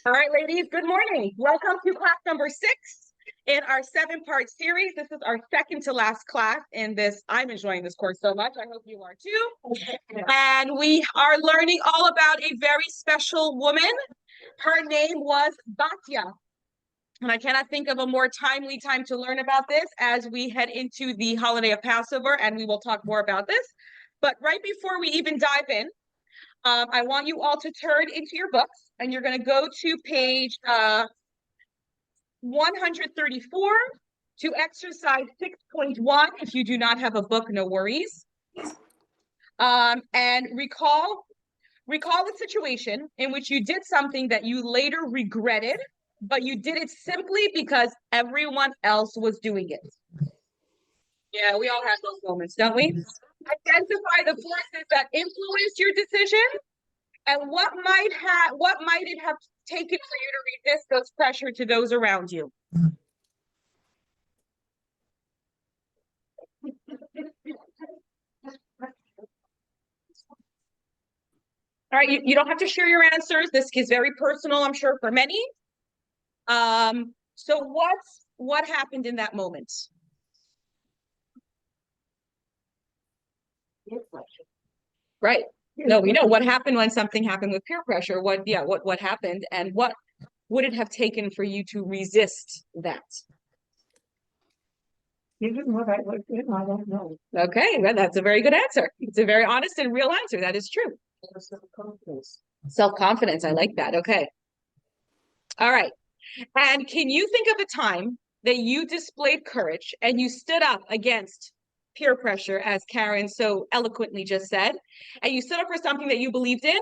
All right, ladies, good morning. Welcome to class number 6 in our 7-part series. This is our second to last class in this. I'm enjoying this course so much. I hope you are too. And we are learning all about a very special woman. Her name was Batya. And I cannot think of a more timely time to learn about this as we head into the holiday of Passover, and we will talk more about this. But right before we even dive in, I want you all to turn into your books, and you're going to go to page 134 to exercise 6.1. If you do not have a book, no worries. And recall the situation in which you did something that you later regretted, but you did it simply because everyone else was doing it. Yeah, we all have those moments, don't we? Identify the forces that influenced your decision and what might it have taken for you to resist those pressure to those around you. All right, you don't have to share your answers. This is very personal, I'm sure, for many. So what happened in that moment? Right. No, we know what happened when something happened with peer pressure. What happened, and what would it have taken for you to resist that? Even what I would do, I don't know. Okay, well, that's a very good answer. It's a very honest and real answer. That is true. Self-confidence. Self-confidence. I like that. Okay. All right. And can you think of a time that you displayed courage and you stood up against peer pressure, as Karen so eloquently just said, and you stood up for something that you believed in?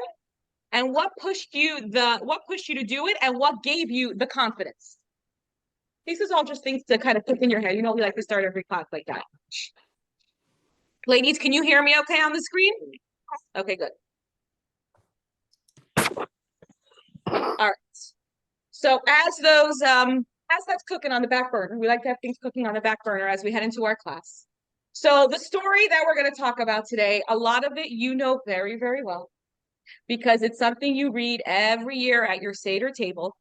And what pushed you to do it, and what gave you the confidence? This is all just things to kind of put in your head. You know, we like to start every class like that. Ladies, can you hear me okay on the screen? Okay, good. All right. So as that's cooking on the back burner, we like to have things cooking on the back burner as we head into our class. So the story that we're going to talk about today, a lot of it you know very, very well, because it's something you read every year at your Seder table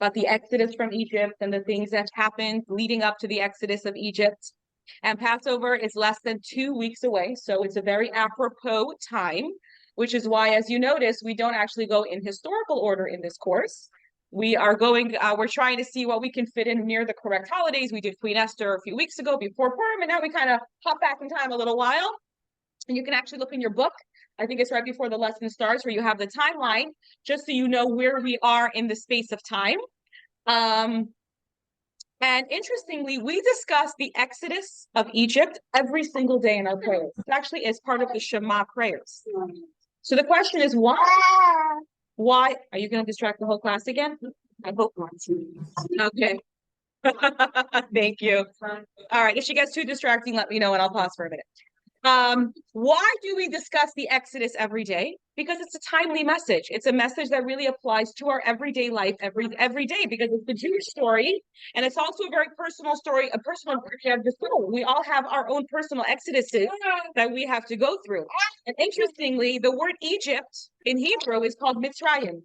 about the Exodus from Egypt and the things that happened leading up to the Exodus of Egypt. And Passover is less than 2 weeks away, so it's a very apropos time, which is why, as you notice, we don't actually go in historical order in this course. We're trying to see what we can fit in near the correct holidays. We did Queen Esther a few weeks ago before Purim, and now we kind of hop back in time a little while. And you can actually look in your book. I think it's right before the lesson starts where you have the timeline, just so you know where we are in the space of time. And interestingly, we discuss the Exodus of Egypt every single day in our prayers. It actually is part of the Shema prayers. So the question is, why? Why? Are you going to distract the whole class again? I hope not. Okay. Thank you. All right. If she gets too distracting, let me know and I'll pause for a minute. Why do we discuss the Exodus every day? Because it's a timely message. It's a message that really applies to our everyday life every day, because it's the Jewish story, and it's also a very personal story, a personal story of the soul. We all have our own personal exoduses that we have to go through. And interestingly, the word Egypt in Hebrew is called Mitzrayim.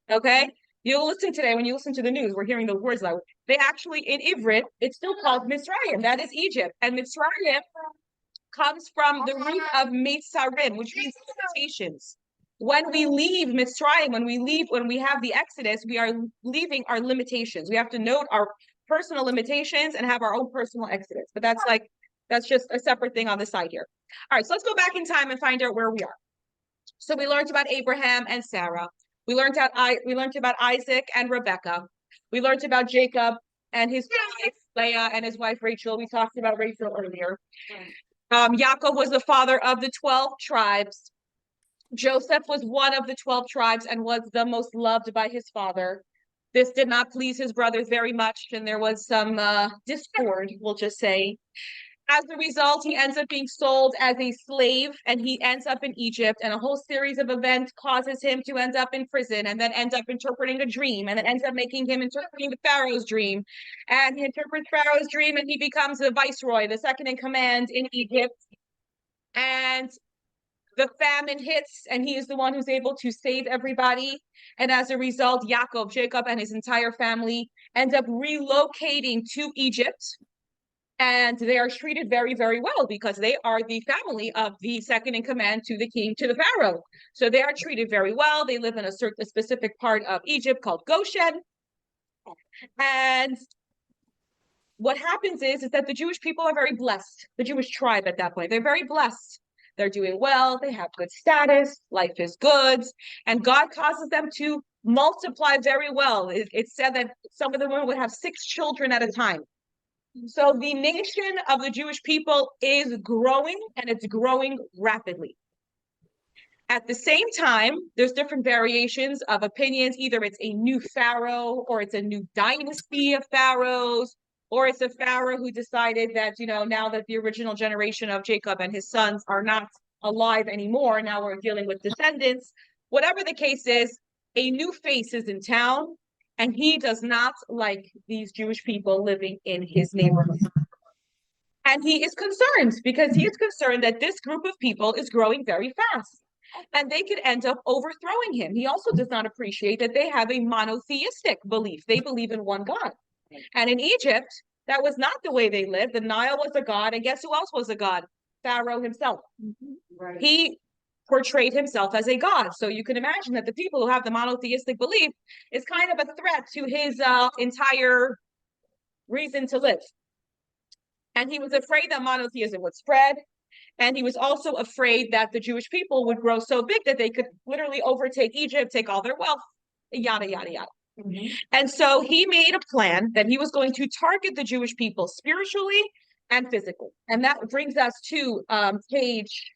Okay? You'll listen today, when you listen to the news, we're hearing the words like they actually, in Ivrit, it's still called Mitzrayim. That is Egypt. And Mitzrayim comes from the root of Mitzarim, which means limitations. When we leave Mitzrayim, when we have the Exodus, we are leaving our limitations. We have to note our personal limitations and have our own personal Exodus. But that's just a separate thing on the side here. All right, so let's go back in time and find out where we are. So we learned about Abraham and Sarah. We learned about Isaac and Rebecca. We learned about Jacob and his wife Leah and his wife Rachel. We talked about Rachel earlier. Yaakov was the father of the 12 tribes. Joseph was one of the 12 tribes and was the most loved by his father. This did not please his brothers very much, and there was some discord, we'll just say. As a result, he ends up being sold as a slave, and he ends up in Egypt, and a whole series of events causes him to end up in prison, and then ends up interpreting a dream, and then ends up making him interpreting the Pharaoh's dream. And he interprets Pharaoh's dream, and he becomes the viceroy, the second in command in Egypt. And the famine hits, and he is the one who's able to save everybody. And as a result, Jacob, and his entire family end up relocating to Egypt. And they are treated very, very well because they are the family of the second in command to the king, to the pharaoh. So they are treated very well. They live in a specific part of Egypt called Goshen. And what happens is that the Jewish people are very blessed. The Jewish tribe at that point, they're very blessed. They're doing well. They have good status. Life is good. And God causes them to multiply very well. It's said that some of the women would have 6 children at a time. So the nation of the Jewish people is growing, and it's growing rapidly. At the same time, there's different variations of opinions. Either it's a new pharaoh, or it's a new dynasty of pharaohs, or it's a pharaoh who decided that, now that the original generation of Jacob and his sons are not alive anymore, now we're dealing with descendants. Whatever the case is, a new face is in town, and he does not like these Jewish people living in his neighborhood. And he is concerned because he is concerned that this group of people is growing very fast and they could end up overthrowing him. He also does not appreciate that they have a monotheistic belief. They believe in one God. And in Egypt, that was not the way they lived. The Nile was a god, and guess who else was a god? Pharaoh himself. Right. He portrayed himself as a god. So you can imagine that the people who have the monotheistic belief is kind of a threat to his entire reason to live. And he was afraid that monotheism would spread. And he was also afraid that the Jewish people would grow so big that they could literally overtake Egypt, take all their wealth, yada, yada, yada. Mm-hmm. And so he made a plan that he was going to target the Jewish people spiritually and physically. And that brings us to page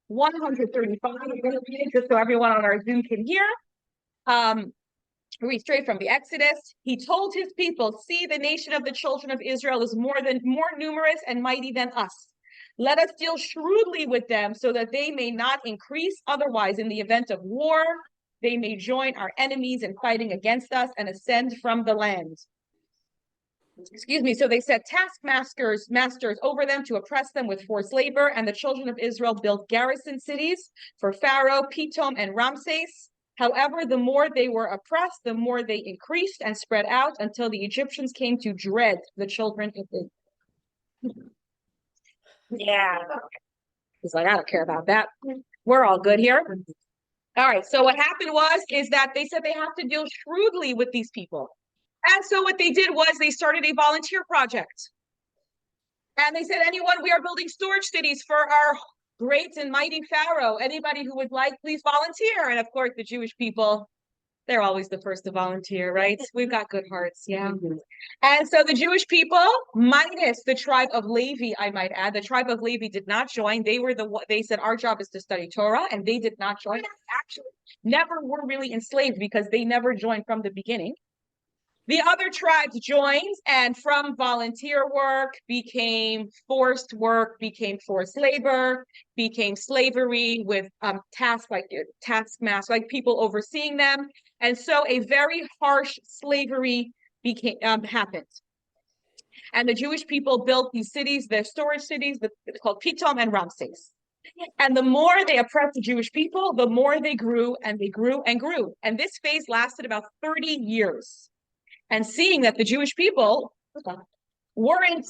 135, just so everyone on our Zoom can hear. Read straight from the Exodus. He told his people, "See, the nation of the children of Israel is more numerous and mighty than us. Let us deal shrewdly with them so that they may not increase. Otherwise, in the event of war, they may join our enemies in fighting against us and ascend from the land." Excuse me. So they set taskmasters over them to oppress them with forced labor, and the children of Israel built garrison cities for Pharaoh, Pithom, and Ramses. However, the more they were oppressed, the more they increased and spread out until the Egyptians came to dread the children of Israel. Yeah. He's like, I don't care about that. We're all good here. All right. So what happened is that they said they have to deal shrewdly with these people. And so what they did was they started a volunteer project. And they said, we are building storage cities for our great and mighty Pharaoh. Anybody who would like, please volunteer. And of course, the Jewish people, they're always the first to volunteer, right? We've got good hearts, yeah. Mm-hmm. And so the Jewish people, minus the tribe of Levi, I might add, the tribe of Levi did not join. They said, our job is to study Torah, and they did not join. Actually, never were really enslaved because they never joined from the beginning. The other tribes joined, and from volunteer work became forced work, became forced labor, became slavery with taskmasters, like people overseeing them. And so a very harsh slavery happened. And the Jewish people built these cities, their storage cities, it's called Pithom and Ramses. And the more they oppressed the Jewish people, the more they grew and they grew and grew. And this phase lasted about 30 years. And seeing that the Jewish people weren't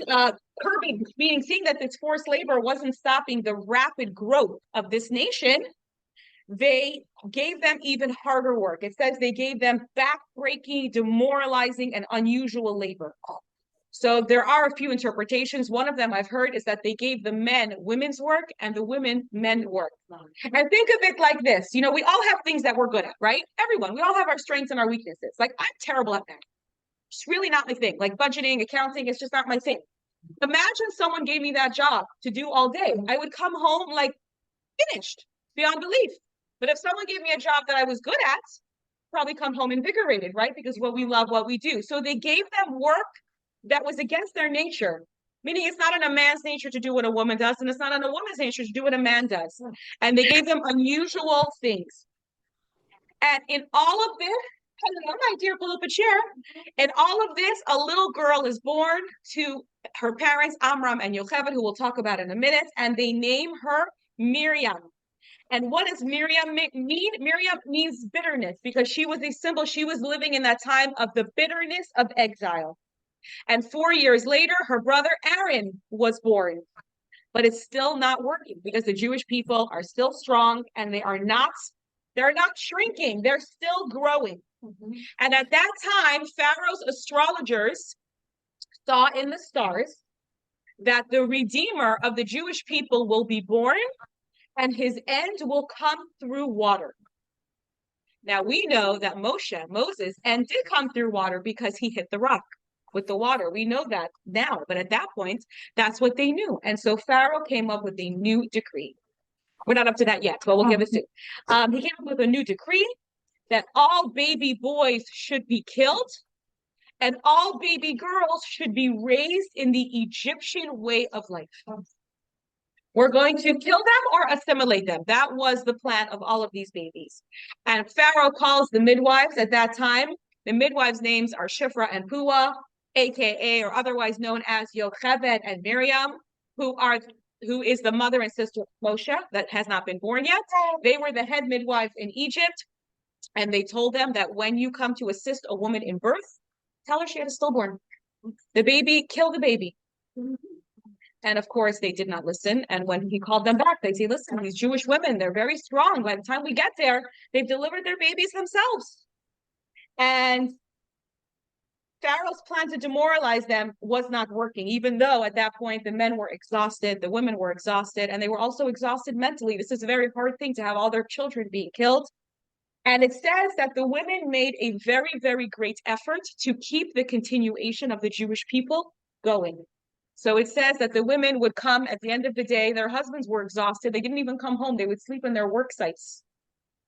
curbing, seeing that this forced labor wasn't stopping the rapid growth of this nation, they gave them even harder work. It says they gave them backbreaking, demoralizing, and unusual labor. So there are a few interpretations. One of them I've heard is that they gave the men women's work and the women men work. And think of it like this. We all have things that we're good at, right? Everyone, we all have our strengths and our weaknesses. Like, I'm terrible at that. It's really not my thing. Like budgeting, accounting, it's just not my thing. Imagine someone gave me that job to do all day. I would come home like finished beyond belief. But if someone gave me a job that I was good at, probably come home invigorated, right? Because we love what we do. So they gave them work that was against their nature. Meaning it's not in a man's nature to do what a woman does, and it's not in a woman's nature to do what a man does. And they gave them unusual things. And in all of this, hello, my dear, pull up a chair. In all of this, a little girl is born to her parents, Amram and Yocheved, who we'll talk about in a minute, and they name her Miriam. And what does Miriam mean? Miriam means bitterness because she was a symbol. She was living in that time of the bitterness of exile. And 4 years later, her brother Aaron was born. But it's still not working because the Jewish people are still strong and they're not shrinking. They're still growing. And at that time, Pharaoh's astrologers saw in the stars that the Redeemer of the Jewish people will be born and his end will come through water. Now we know that Moses, and did come through water because he hit the rock with the water. We know that now, but at that point, that's what they knew. And so Pharaoh came up with a new decree. We're not up to that yet, but we'll give it to. He came up with a new decree that all baby boys should be killed and all baby girls should be raised in the Egyptian way of life. We're going to kill them or assimilate them. That was the plan of all of these babies. And Pharaoh calls the midwives at that time. The midwives' names are Shifra and Puah, aka or otherwise known as Yocheved and Miriam, who is the mother and sister of Moshe that has not been born yet. They were the head midwives in Egypt, and they told them that when you come to assist a woman in birth, tell her she had a stillborn. The baby, kill the baby. And of course, they did not listen. And when he called them back, they say, listen, these Jewish women, they're very strong. By the time we get there, they've delivered their babies themselves. And Pharaoh's plan to demoralize them was not working, even though at that point the men were exhausted, the women were exhausted, and they were also exhausted mentally. This is a very hard thing to have all their children being killed. And it says that the women made a very, very great effort to keep the continuation of the Jewish people going. So it says that the women would come at the end of the day, their husbands were exhausted. They didn't even come home. They would sleep in their work sites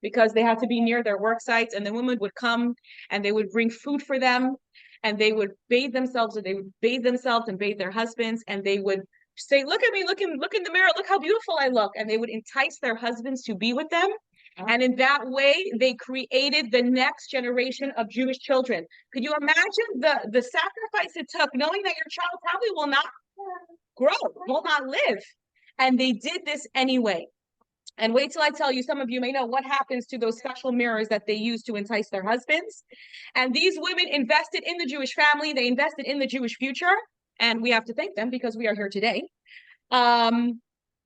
because they had to be near their work sites. And the women would come and they would bring food for them and they would bathe themselves, or they would bathe themselves and bathe their husbands. And they would say, look at me, look in the mirror, look how beautiful I look. And they would entice their husbands to be with them. And in that way, they created the next generation of Jewish children. Could you imagine the sacrifice it took, knowing that your child probably will not grow, will not live? And they did this anyway. And wait till I tell you, some of you may know what happens to those special mirrors that they use to entice their husbands. And these women invested in the Jewish family. They invested in the Jewish future. And we have to thank them because we are here today.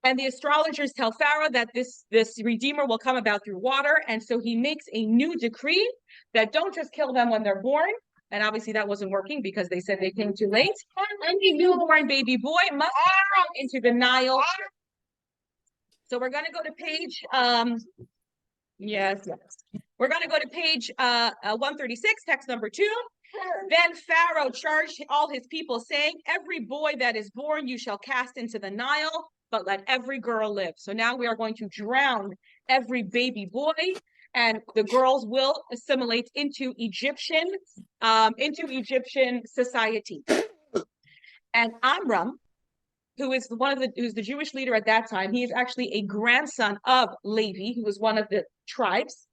And the astrologers tell Pharaoh that this Redeemer will come about through water. And so he makes a new decree that don't just kill them when they're born. And obviously that wasn't working because they said they came too late. Any newborn baby boy must be thrown into the Nile. So we're going to go to page, We're going to go to page 136, text number 2. Then Pharaoh charged all his people, saying, every boy that is born you shall cast into the Nile, but let every girl live. So now we are going to drown every baby boy, and the girls will assimilate into Egyptian society. And Amram, who's the Jewish leader at that time, he is actually a grandson of Levi, who was one of the tribes.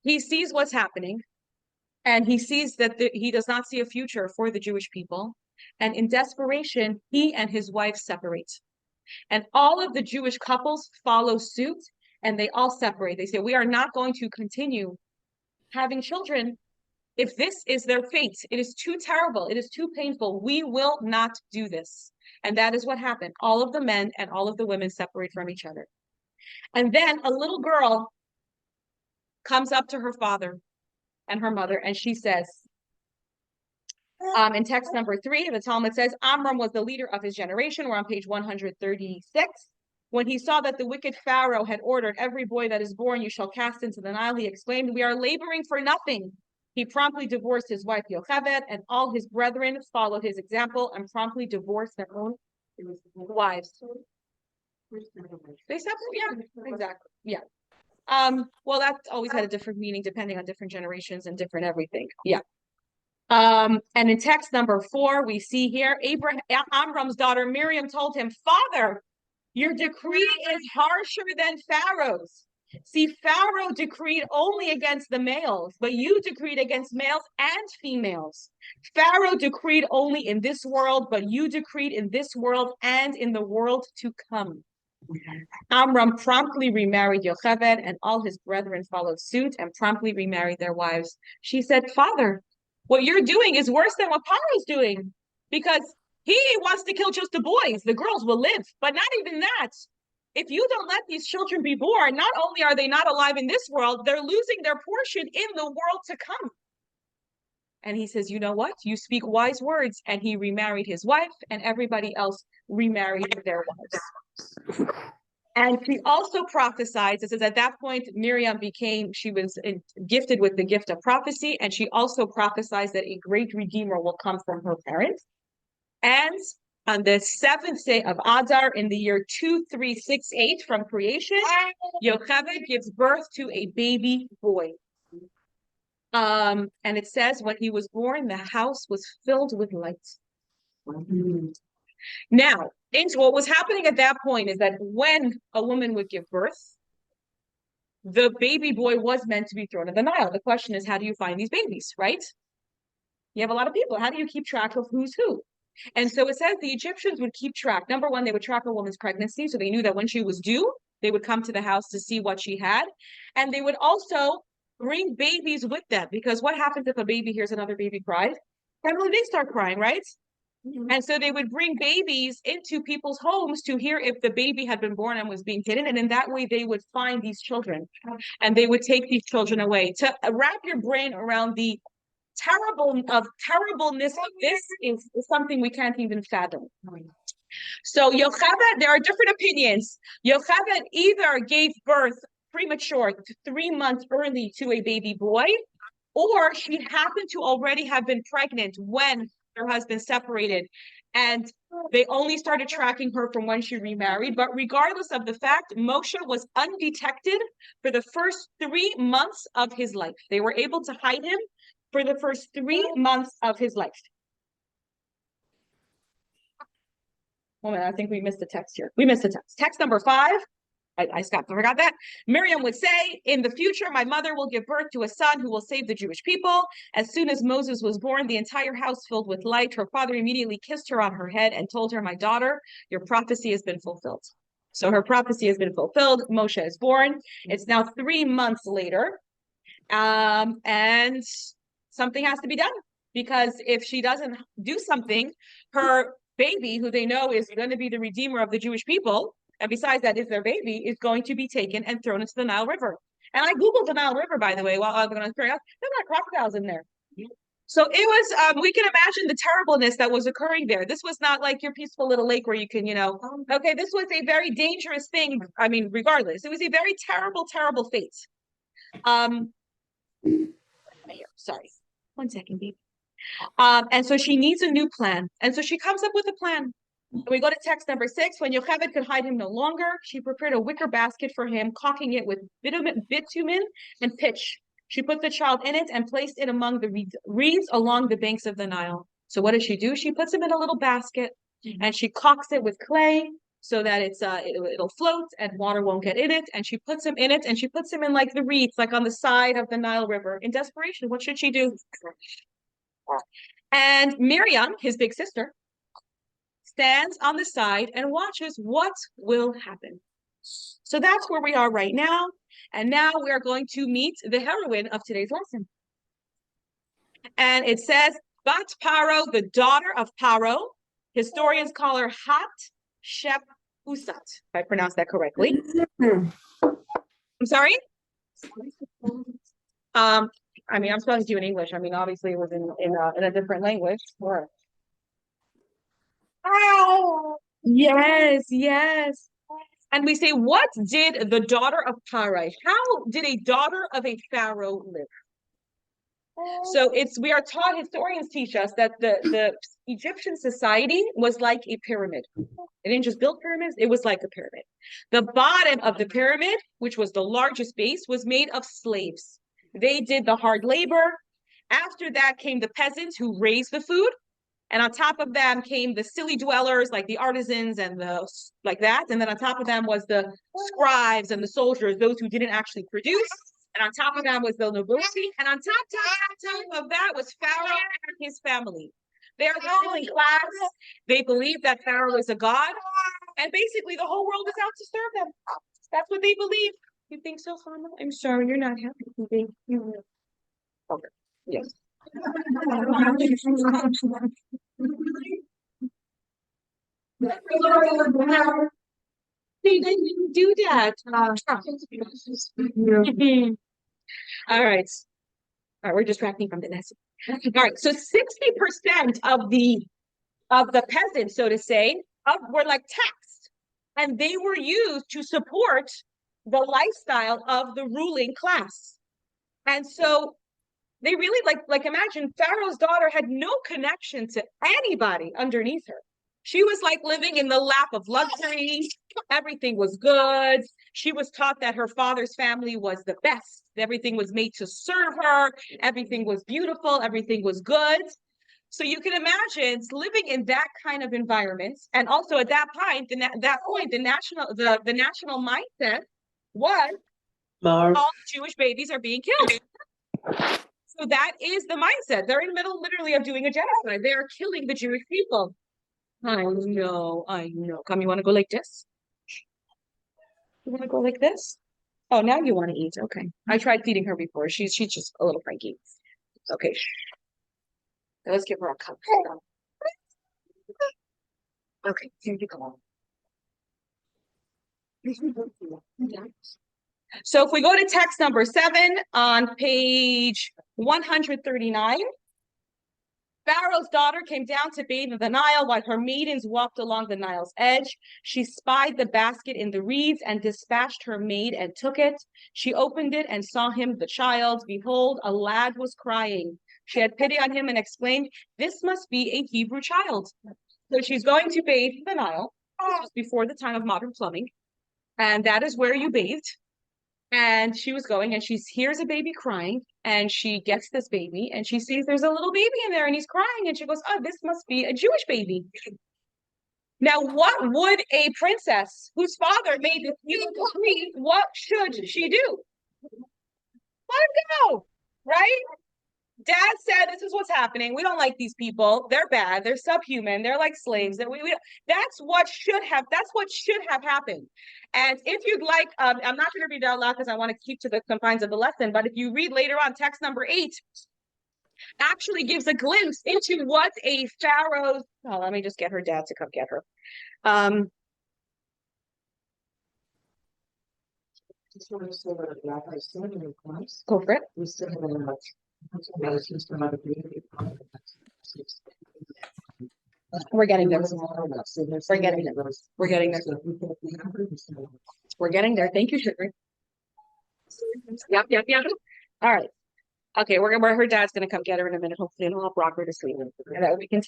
He sees what's happening, and he sees that he does not see a future for the Jewish people. And in desperation, he and his wife separate. And all of the Jewish couples follow suit, and they all separate. They say, we are not going to continue having children if this is their fate. It is too terrible. It is too painful. We will not do this. And that is what happened. All of the men and all of the women separate from each other. And then a little girl comes up to her father and her mother, and she says, in text number 3, the Talmud says, Amram was the leader of his generation. We're on page 136. When he saw that the wicked Pharaoh had ordered, every boy that is born you shall cast into the Nile, he exclaimed, we are laboring for nothing. He promptly divorced his wife Yocheved, and all his brethren followed his example and promptly divorced their own wives. They separated, yeah, exactly, yeah. Well, that's always had a different meaning depending on different generations and different everything. Yeah. And in text number 4, we see here, Amram's daughter Miriam told him, Father, your decree is harsher than Pharaoh's. See, Pharaoh decreed only against the males, but you decreed against males and females. Pharaoh decreed only in this world, but you decreed in this world and in the world to come. Amram promptly remarried Yocheved, and all his brethren followed suit and promptly remarried their wives. She said, Father, what you're doing is worse than what Paro's doing, because he wants to kill just the boys. The girls will live, but not even that. If you don't let these children be born, not only are they not alive in this world, they're losing their portion in the world to come. And he says, you know what? You speak wise words. And he remarried his wife, and everybody else remarried their wives. And she also prophesied. It says at that point, Miriam she was gifted with the gift of prophecy. And she also prophesied that a great redeemer will come from her parents. And on the 7th day of Adar in the year 2368 from creation, Yocheved gives birth to a baby boy. And it says when he was born, the house was filled with light. Now, what was happening at that point is that when a woman would give birth, the baby boy was meant to be thrown in the Nile. The question is, how do you find these babies, right? You have a lot of people. How do you keep track of who's who? And so it says the Egyptians would keep track. Number one, they would track a woman's pregnancy. So they knew that when she was due, they would come to the house to see what she had. And they would also bring babies with them, because what happens if a baby hears another baby cry? Probably they start crying, right? Mm-hmm. And so they would bring babies into people's homes to hear if the baby had been born and was being hidden. And in that way, they would find these children and they would take these children away. To wrap your brain around the terribleness of this is something we can't even fathom. So Yocheved, there are different opinions. Yocheved either gave birth premature, 3 months early, to a baby boy, or she happened to already have been pregnant when her husband separated, and they only started tracking her from when she remarried. But regardless of the fact, Moshe was undetected for the first 3 months of his life. They were able to hide him for the first 3 months of his life. One minute, I think we missed the text here. We missed the text. Text number 5. I forgot that. Miriam would say, in the future, my mother will give birth to a son who will save the Jewish people. As soon as Moses was born, the entire house filled with light. Her father immediately kissed her on her head and told her, my daughter, your prophecy has been fulfilled. So her prophecy has been fulfilled. Moshe is born. It's now 3 months later. And something has to be done, because if she doesn't do something, her baby, who they know is going to be the redeemer of the Jewish people, and besides that, is their baby, is going to be taken and thrown into the Nile River. And I Googled the Nile River, by the way, while I was going out. There were crocodiles in there. So it was, we can imagine the terribleness that was occurring there. This was not like your peaceful little lake where you can, okay, this was a very dangerous thing. I mean, regardless, it was a very terrible, terrible fate. Sorry. 1 second, baby. And so she needs a new plan. And so she comes up with a plan. We go to text number 6. When Yocheved could hide him no longer, she prepared a wicker basket for him, caulking it with bitumen and pitch. She put the child in it and placed it among the reeds along the banks of the Nile. So what does she do? She puts him in a little basket and she caulks it with clay so that it'll float and water won't get in it. And she puts him in it and she puts him in like the reeds, like on the side of the Nile River. In desperation, what should she do? And Miriam, his big sister, stands on the side and watches what will happen. So that's where we are right now. And now we are going to meet the heroine of today's lesson. And it says, Bat Paro, the daughter of Paro. Historians call her Hat Shep Usat, if I pronounced that correctly. I'm sorry? I mean, I'm supposed to do in English. I mean, obviously it was in a different language. Sure. Yes, yes. And we say, what did the daughter of Parai, how did a daughter of a pharaoh live? So we are taught, historians teach us that the Egyptian society was like a pyramid. They didn't just build pyramids, it was like a pyramid. The bottom of the pyramid, which was the largest base, was made of slaves. They did the hard labor. After that came the peasants who raised the food. And on top of them came the city dwellers, like the artisans and like that. And then on top of them was the scribes and the soldiers, those who didn't actually produce. And on top of them was the nobility. And on top of that was Pharaoh and his family. They are the ruling class. They believe that Pharaoh is a god. And basically the whole world is out to serve them. That's what they believe. You think so, Fana? I'm sorry, you're not happy. Okay. Yes. They didn't do that. All right. All right, we're distracting from the lesson. All right, so 60% of the peasants, so to say, were like taxed, and they were used to support the lifestyle of the ruling class. And so they really like imagine Pharaoh's daughter had no connection to anybody underneath her. She was like living in the lap of luxury. Everything was good. She was taught that her father's family was the best. Everything was made to serve her. Everything was beautiful. Everything was good. So you can imagine living in that kind of environment. And also at that point, the national mindset was all Jewish babies are being killed. So that is the mindset. They're in the middle, literally, of doing a genocide. They are killing the Jewish people. I know, I know. Come, you want to go like this? You want to go like this? Oh, now you want to eat. Okay. I tried feeding her before. She's just a little cranky. Okay. Let's give her a cup. Okay, here you go. So if we go to text number 7 on page 139, Pharaoh's daughter came down to bathe in the Nile while her maidens walked along the Nile's edge. She spied the basket in the reeds and dispatched her maid and took it. She opened it and saw him, the child. Behold, a lad was crying. She had pity on him and exclaimed, "This must be a Hebrew child." So she's going to bathe in the Nile. This was before the time of modern plumbing. And that is where you bathed. And she was going and she hears a baby crying and she gets this baby and she sees there's a little baby in there and he's crying and she goes, "Oh, this must be a Jewish baby." Now, what would a princess whose father made this beautiful decree, what should she do? Let him go, right? Dad said, "This is what's happening. We don't like these people. They're bad. They're subhuman. They're like slaves." That's what should have happened. And if you'd like, I'm not going to read it out loud because I want to keep to the confines of the lesson. But if you read later on, text number 8 actually gives a glimpse into what a pharaoh's. Oh, let me just get her dad to come get her. Go for it. We're getting there. We're getting there. We're getting there. We're getting there. Thank you, Sugar. Yep. All right. Okay, where her dad's gonna come get her in a minute, hopefully, and I'll rock her to sleep. And that we can.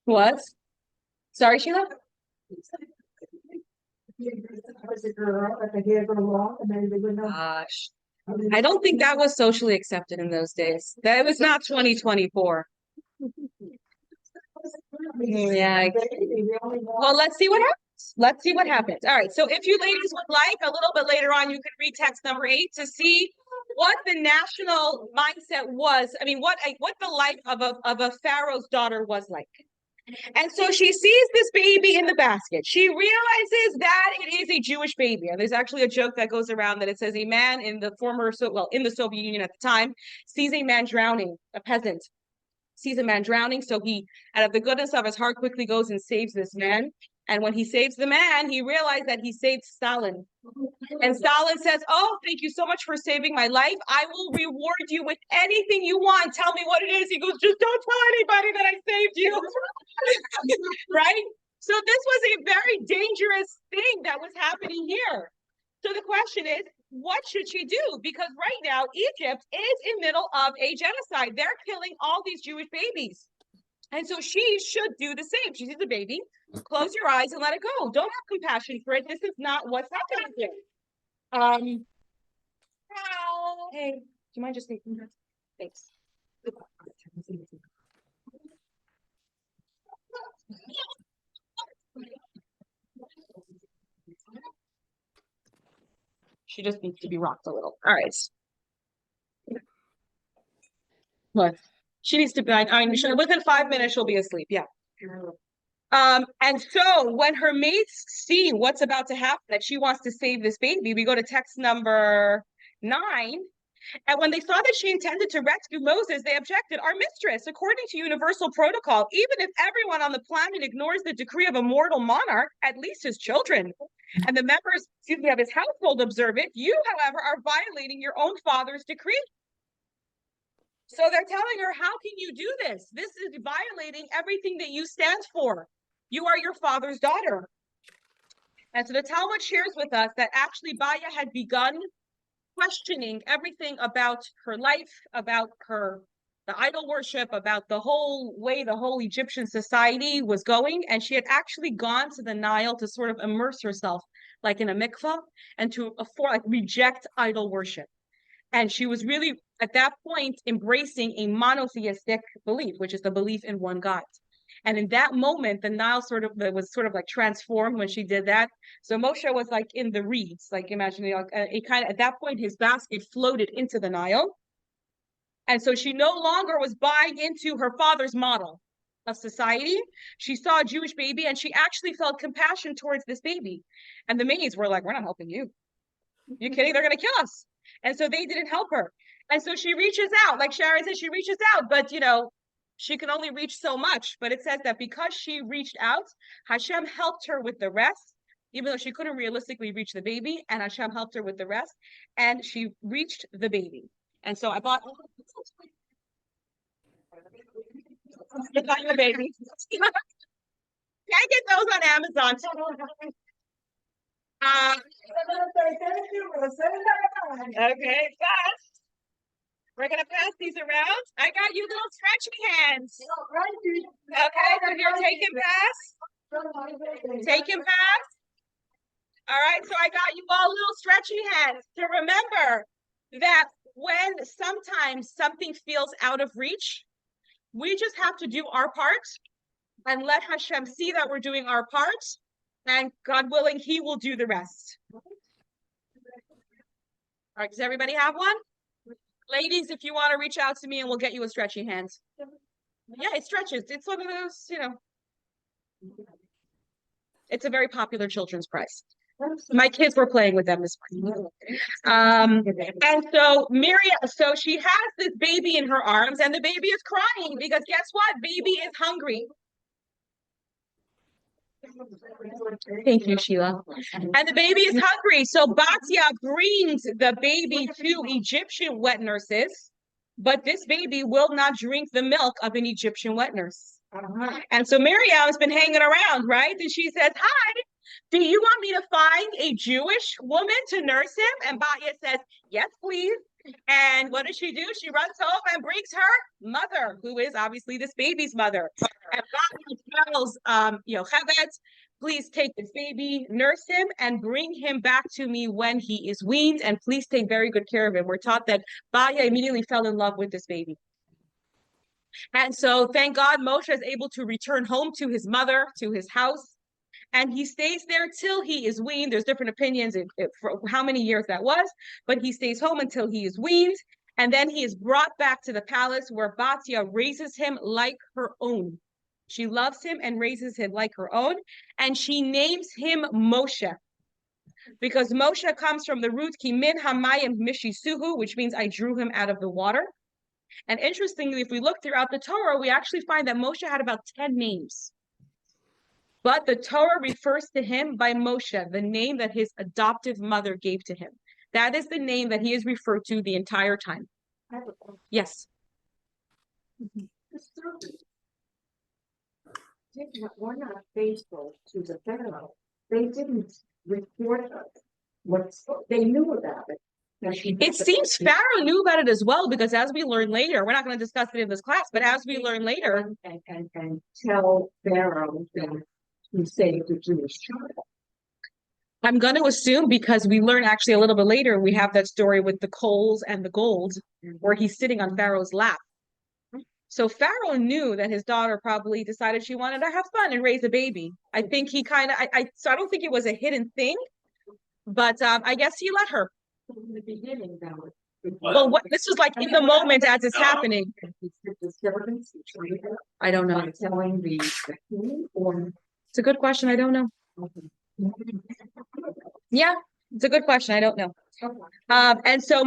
What? Sorry, Sheila? Gosh. I don't think that was socially accepted in those days. That was not 2024. Yeah. Well, let's see what happens. Let's see what happens. All right. So if you ladies would like, a little bit later on, you could read text number 8 to see what the national mindset was. I mean, what the life of a pharaoh's daughter was like. And so she sees this baby in the basket. She realizes that it is a Jewish baby. And there's actually a joke that goes around that it says a man in the Soviet Union at the time, sees a man drowning, a peasant, sees a man drowning. So he, out of the goodness of his heart, quickly goes and saves this man. And when he saves the man, he realized that he saved Stalin. And Stalin says, "Oh, thank you so much for saving my life. I will reward you with anything you want. Tell me what it is." He goes, "Just don't tell anybody that I saved you." Right? So this was a very dangerous thing that was happening here. So the question is, what should she do? Because right now, Egypt is in the middle of a genocide. They're killing all these Jewish babies. And so she should do the same. She sees a baby, close your eyes and let it go. Don't have compassion for it. This is not what's happening here. Hey, do you mind just taking that? Thanks. She just needs to be rocked a little. All right. What? She needs to be, within 5 minutes, she'll be asleep. Yeah. And so when her maids see what's about to happen, that she wants to save this baby, we go to text number 9. And when they saw that she intended to rescue Moses, they objected. Our mistress, according to universal protocol, even if everyone on the planet ignores the decree of a mortal monarch, at least his children and the members, of his household observe it. You, however, are violating your own father's decree. So they're telling her, how can you do this? This is violating everything that you stand for. You are your father's daughter. And so the Talmud shares with us that actually Baya had begun questioning everything about her life, about the idol worship, about the whole way the whole Egyptian society was going. And she had actually gone to the Nile to sort of immerse herself like in a mikvah and to reject idol worship. And she was really, at that point, embracing a monotheistic belief, which is the belief in one God. And in that moment, the Nile was like transformed when she did that. So Moshe was like in the reeds, like imagine at that point, his basket floated into the Nile. And so she no longer was buying into her father's model of society. She saw a Jewish baby and she actually felt compassion towards this baby. And the maids were like, we're not helping you. You kidding? They're going to kill us. And so they didn't help her. And so she reaches out, like Sharon said, she reaches out, but she can only reach so much. But it says that because she reached out, Hashem helped her with the rest, even though she couldn't realistically reach the baby, and Hashem helped her with the rest, and she reached the baby. And so I bought the baby. Can I get those on Amazon? Okay, fast. We're gonna pass these around. I got you little stretchy hands. Okay, so you're taking pass. Taking pass. All right, so I got you all little stretchy hands to remember that when sometimes something feels out of reach, we just have to do our part and let Hashem see that we're doing our part, and God willing, He will do the rest. All right, does everybody have one? Ladies, if you want to reach out to me and we'll get you a stretchy hand. Yeah, it stretches. It's one of those, It's a very popular children's prize. My kids were playing with them this morning. And so Miriam, so she has this baby in her arms and the baby is crying because guess what? Baby is hungry. Thank you, Sheila. And the baby is hungry. So Batya brings the baby to Egyptian wet nurses, but this baby will not drink the milk of an Egyptian wet nurse. And so Miriam's been hanging around, right? And she says, hi, do you want me to find a Jewish woman to nurse him? And Batya says, yes, please. And what does she do? She runs home and brings her mother, who is obviously this baby's mother. And Batya tells Yocheved, please take this baby, nurse him, and bring him back to me when he is weaned, and please take very good care of him. We're taught that Batya immediately fell in love with this baby. And so thank God Moshe is able to return home to his mother, to his house, and he stays there till he is weaned. There's different opinions for how many years that was, but he stays home until he is weaned. And then he is brought back to the palace where Batya raises him like her own. She loves him and raises him like her own. And she names him Moshe because Moshe comes from the root Kimin Hamayim Mishisuhu, which means I drew him out of the water. And interestingly, if we look throughout the Torah, we actually find that Moshe had about 10 names. But the Torah refers to him by Moshe, the name that his adoptive mother gave to him. That is the name that he is referred to the entire time. Yes. Were not faithful to the Pharaoh. They didn't report what they knew about it. It seems Pharaoh knew about it as well, because as we learn later, we're not going to discuss it in this class, but as we learn later, and tell Pharaoh that he saved the Jewish child. I'm going to assume, because we learn actually a little bit later, we have that story with the coals and the gold, where he's sitting on Pharaoh's lap. So Pharaoh knew that his daughter probably decided she wanted to have fun and raise a baby. I think he kind of, so I don't think it was a hidden thing, but I guess he let her. In the beginning, that was. Well, this was like in the moment as it's happening. I don't know. By telling the king or? It's a good question. I don't know. Yeah, it's a good question. I don't know. And so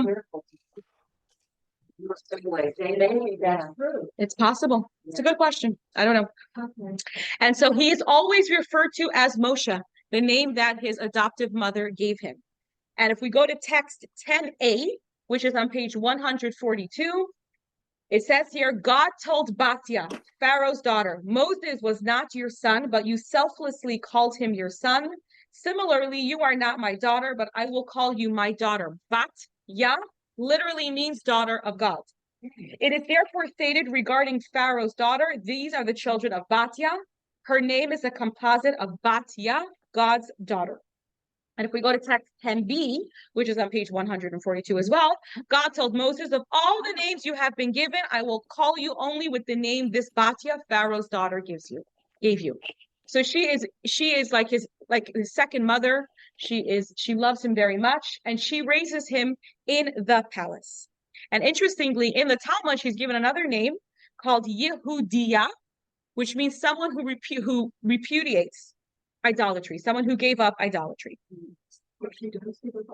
it's possible. It's a good question. I don't know. Okay. And so he is always referred to as Moshe, the name that his adoptive mother gave him. And if we go to text 10a, which is on page 142, it says here, God told Batya, Pharaoh's daughter, Moses was not your son, but you selflessly called him your son. Similarly, you are not my daughter, but I will call you my daughter. Batya literally means daughter of God. It is therefore stated regarding Pharaoh's daughter, these are the children of Batya. Her name is a composite of Batya, God's daughter. And if we go to text 10b, which is on page 142 as well, God told Moses, of all the names you have been given, I will call you only with the name this Batya, Pharaoh's daughter, gave you. So she is like his second mother. She loves him very much, and she raises him in the palace. And interestingly, in the Talmud, she's given another name called Yehudiya, which means someone who repudiates idolatry, someone who gave up idolatry.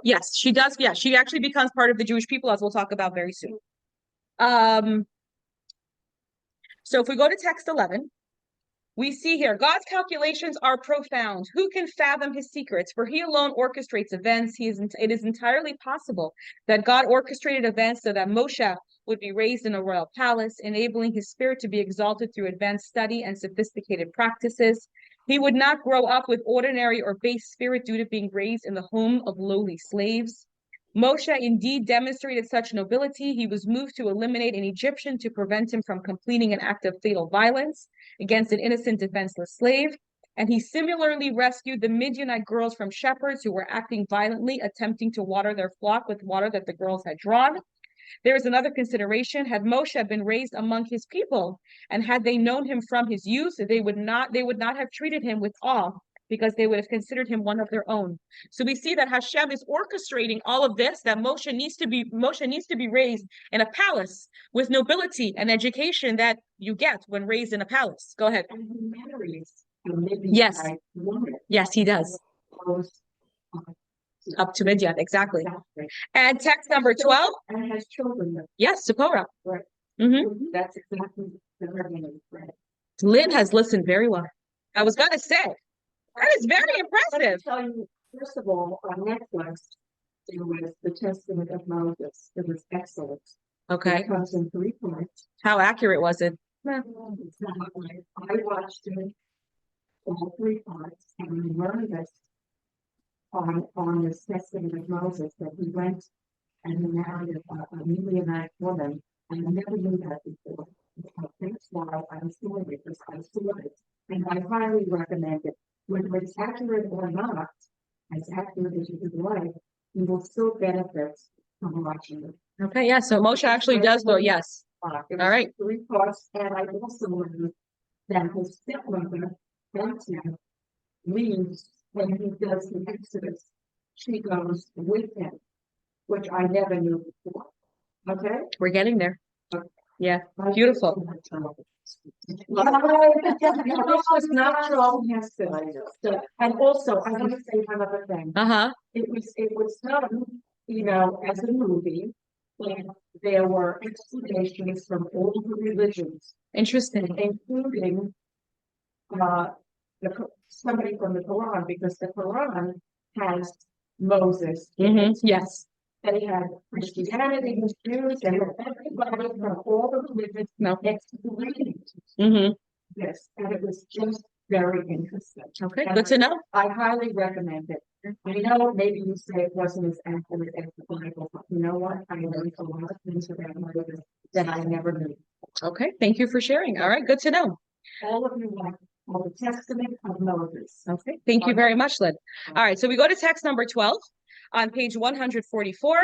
Yes, she does. Yeah, she actually becomes part of the Jewish people, as we'll talk about very soon. So if we go to text 11, we see here, God's calculations are profound. Who can fathom his secrets? For he alone orchestrates events. It is entirely possible that God orchestrated events so that Moshe would be raised in a royal palace, enabling his spirit to be exalted through advanced study and sophisticated practices. He would not grow up with ordinary or base spirit due to being raised in the home of lowly slaves. Moshe indeed demonstrated such nobility. He was moved to eliminate an Egyptian to prevent him from completing an act of fatal violence against an innocent, defenseless slave. And he similarly rescued the Midianite girls from shepherds who were acting violently, attempting to water their flock with water that the girls had drawn. There is another consideration. Had Moshe been raised among his people, and had they known him from his youth, they would not have treated him with awe, because they would have considered him one of their own. So we see that Hashem is orchestrating all of this, that Moshe needs to be raised in a palace with nobility and education that you get when raised in a palace. Go ahead. Yes. Yes, he does. Up to Midian, exactly. And text number 12. And has children. Yes, Zipporah. Right. Mm-hmm. That's exactly the name. Right. Lynn has listened very well. I was going to say, that is very impressive. Tell you, first of all, on Netflix, there was the Testament of Moses. It was excellent. Okay. It comes in 3 parts. How accurate was it? I watched it all 3 parts, and we learned this on this Testament of Moses, that he went and he married a Midianite woman, and I never knew that before. That's why I'm doing it, because I saw it, and I highly recommend it. Whether it's accurate or not, as accurate as you would like, you will still benefit from watching it. Okay, yeah, so Moshe actually does go, yes. All right. 3 parts, and I also learned that his stepmother, Betsy, leaves when he does the Exodus. She goes with him, which I never knew before. Okay? We're getting there. Okay. Yeah, beautiful. This was not Charles Heston. So, and also, I want to say one other thing. Uh-huh. It was done, as a movie, and there were explanations from all the religions, Interesting. including somebody from the Quran, because the Quran has Moses. Mm-hmm. Yes. They had Christianity, Jews, and everybody from all the religions. No. Explained Mm-hmm. this, and it was just very interesting. Okay, And good to know. I highly recommend it. I know maybe you say it wasn't as accurate as the Bible, but you know what? I learned a lot of things about Moses that I never knew. Okay, thank you for sharing. All right, good to know. All of you want the Testament of Moses. Okay, thank you very much, Lynn. All right, so we go to text number 12 on page 144.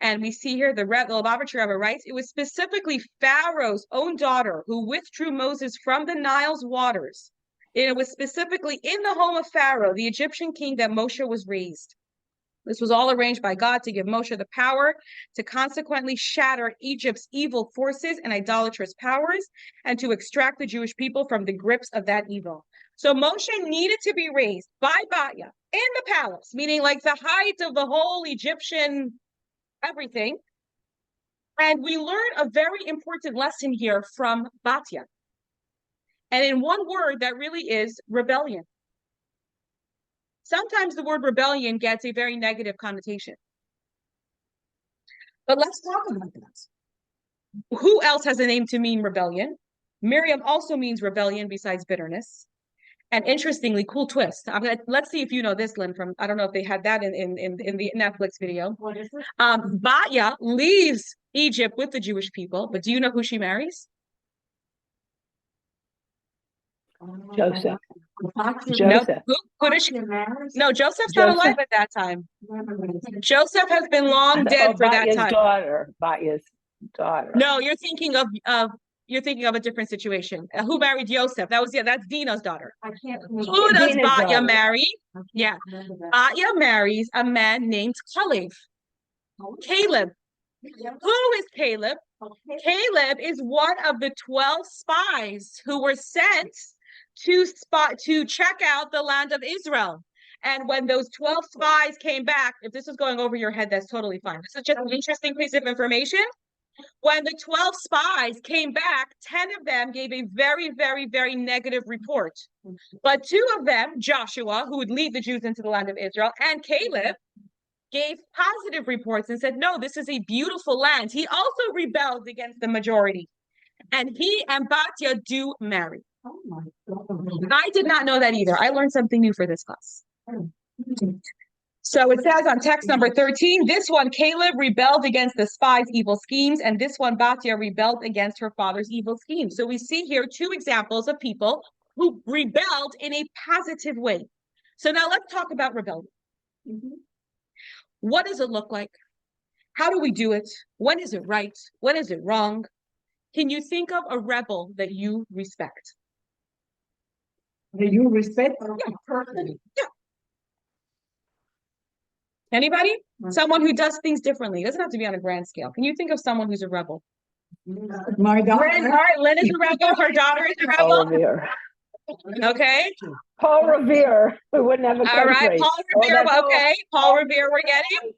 And we see here the Lubavitcher Rebbe writes, it was specifically Pharaoh's own daughter who withdrew Moses from the Nile's waters. It was specifically in the home of Pharaoh, the Egyptian king, that Moshe was raised. This was all arranged by God to give Moshe the power to consequently shatter Egypt's evil forces and idolatrous powers and to extract the Jewish people from the grips of that evil. So Moshe needed to be raised by Batya in the palace, meaning like the height of the whole Egyptian everything. And we learn a very important lesson here from Batya. And in one word, that really is rebellion. Sometimes the word rebellion gets a very negative connotation. But let's talk about that. Who else has a name to mean rebellion? Miriam also means rebellion besides bitterness. And interestingly, cool twist. Let's see if you know this, Lynn, from I don't know if they had that in the Netflix video. What is it? Batya leaves Egypt with the Jewish people, but do you know who she marries? Joseph. Joseph. Who does she? No, Joseph's not alive at that time. Joseph has been long dead for that time. Batya's daughter. No, you're thinking of a different situation. Who married Joseph? That's Dina's daughter. I can't. Who does Dina's Batya daughter. marry? Yeah. Batya marries a man named Caleb. Caleb. Who is Caleb? Caleb is one of the 12 spies who were sent to check out the land of Israel. And when those 12 spies came back, if this is going over your head, that's totally fine. This is just an interesting piece of information. When the 12 spies came back, 10 of them gave a very, very, very negative report. But 2 of them, Joshua, who would lead the Jews into the land of Israel, and Caleb, gave positive reports and said, no, this is a beautiful land. He also rebelled against the majority. And he and Batya do marry. Oh my God. I did not know that either. I learned something new for this class. So it says on text number 13, this one, Caleb rebelled against the spies' evil schemes, and this one, Batya, rebelled against her father's evil schemes. So we see here 2 examples of people who rebelled in a positive way. So now let's talk about rebellion. What does it look like? How do we do it? When is it right? When is it wrong? Can you think of a rebel that you respect? Do you respect a person? Yeah. Anybody? Someone who does things differently. It doesn't have to be on a grand scale. Can you think of someone who's a rebel? My daughter. Lynn, all right, Lynn is a rebel. Her daughter is a Paul rebel. Revere. Okay. Paul Revere. We wouldn't have a country. All right, Paul Revere. that's all. Okay, Paul Revere. We're getting.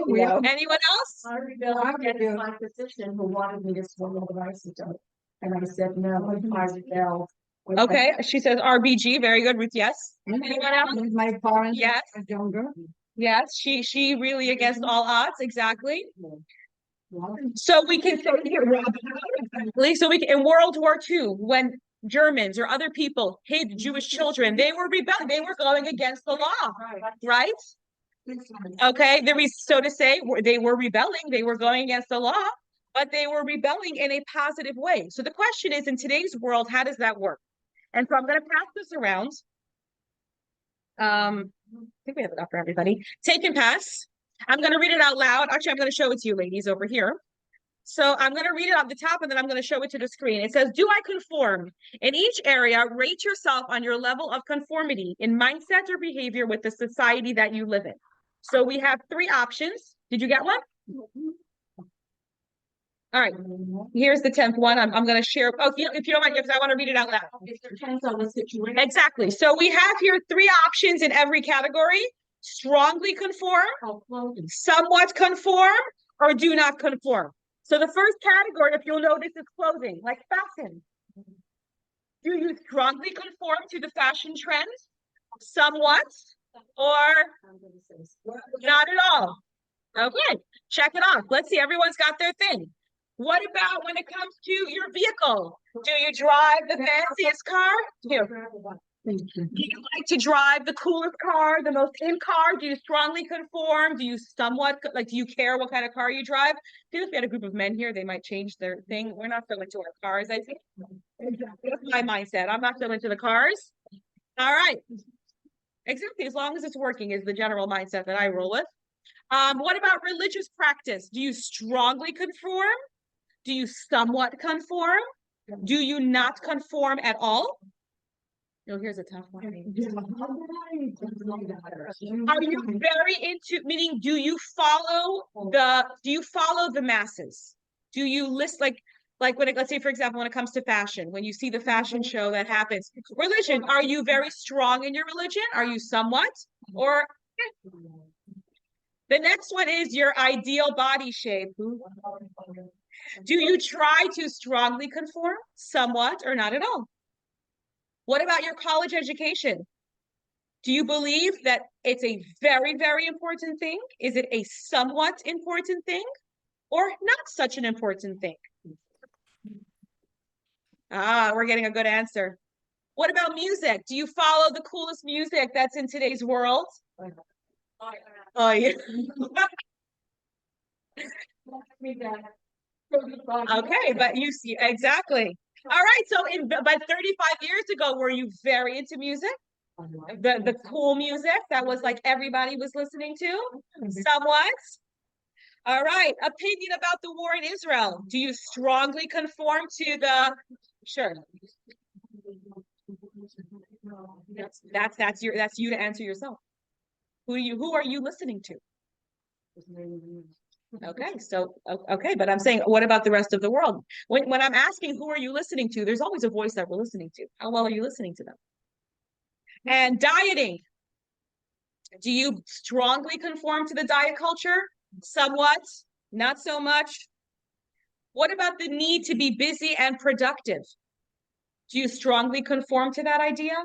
You know. Anyone else? I rebelled my physician who wanted me to swallow the isotope. And I said, no, I rebelled. Okay, she says RBG. Very good, Ruth. Yes. Anyone else? With my parents. Yes. was younger. Yes. She really against all odds. Exactly. So we can say here, so we can, in World War II, when Germans or other people hid Jewish children, they were rebelling. They were going against the law, right? Okay, so to say, they were rebelling. They were going against the law, but they were rebelling in a positive way. So the question is, in today's world, how does that work? And so I'm going to pass this around. I think we have enough for everybody. Take and pass. I'm going to read it out loud. Actually, I'm going to show it to you ladies over here. So I'm going to read it on the top and then I'm going to show it to the screen. It says, do I conform? In each area, rate yourself on your level of conformity in mindset or behavior with the society that you live in. So we have 3 options. Did you get one? All right. Here's the 10th one. I'm going to share. Oh, if you don't mind, because I want to read it out loud. It depends on the situation. Exactly. So we have here 3 options in every category. Strongly conform, somewhat conform, or do not conform. So the first category, if you'll notice, is clothing, like fashion. Do you strongly conform to the fashion trends? Somewhat, or not at all? Okay, check it off. Let's see, everyone's got their thing. What about when it comes to your vehicle? Do you drive the fanciest car? Here. Do you like to drive the coolest car, the most in car? Do you strongly conform? Do you somewhat, like, do you care what kind of car you drive? If we had a group of men here, they might change their thing. We're not so into our cars, I think. That's my mindset. I'm not so into the cars. All right. Exactly. As long as it's working is the general mindset that I roll with. What about religious practice? Do you strongly conform? Do you somewhat conform? Do you not conform at all? Oh, here's a tough one. Are Are you very into, meaning do you follow the masses? Do you list like when it, let's say for example, when it comes to fashion, when you see the fashion show that happens, religion, are you very strong in your religion? Are you somewhat? Or the next one is your ideal body shape. Do you try to strongly conform, somewhat, or not at all? What about your college education? Do you believe that it's a very, very important thing? Is it a somewhat important thing or not such an important thing? Ah, we're getting a good answer. What about music? Do you follow the coolest music that's in today's world? Oh, yeah. Okay, but you see, exactly. All right, so but 35 years ago, were you very into music? The cool music that was like everybody was listening to? Somewhat? All right, opinion about the war in Israel. Do you strongly conform to the, sure. That's you to answer yourself. Who are you listening to? Okay, so okay, but I'm saying, what about the rest of the world? When I'm asking who are you listening to, there's always a voice that we're listening to. How well are you listening to them? And dieting. Do you strongly conform to the diet culture? Somewhat, not so much. What about the need to be busy and productive? Do you strongly conform to that idea?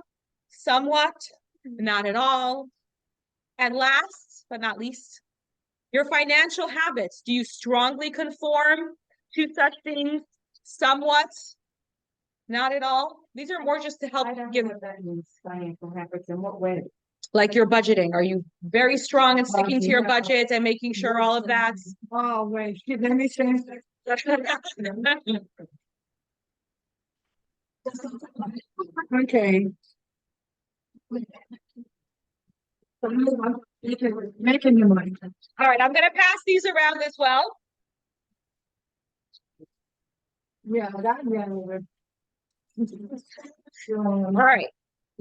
Somewhat, not at all. And last but not least, your financial habits. Do you strongly conform to such things? Somewhat, not at all. These are more just to help give. That means financial habits in what way? Like your budgeting. Are you very strong in sticking to your budget and making sure all of that's? Oh, wait, let me change that. Okay. Making your money. All right, I'm gonna pass these around as well. Yeah, that, yeah. All right.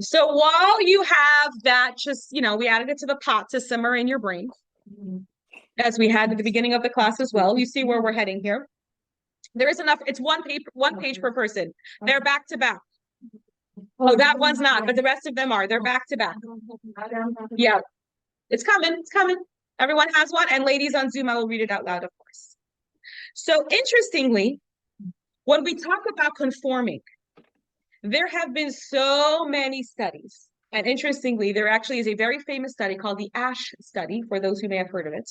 So while you have that, just, we added it to the pot to simmer in your brain, as we had at the beginning of the class as well. You see where we're heading here. There is enough. It's one page per person. They're back to back. Oh, that one's not, but the rest of them are. They're back to back. Yeah, it's coming. It's coming. Everyone has one. And ladies on Zoom, I will read it out loud, of course. So interestingly, when we talk about conforming, there have been so many studies. And interestingly, there actually is a very famous study called the ASH study, for those who may have heard of it,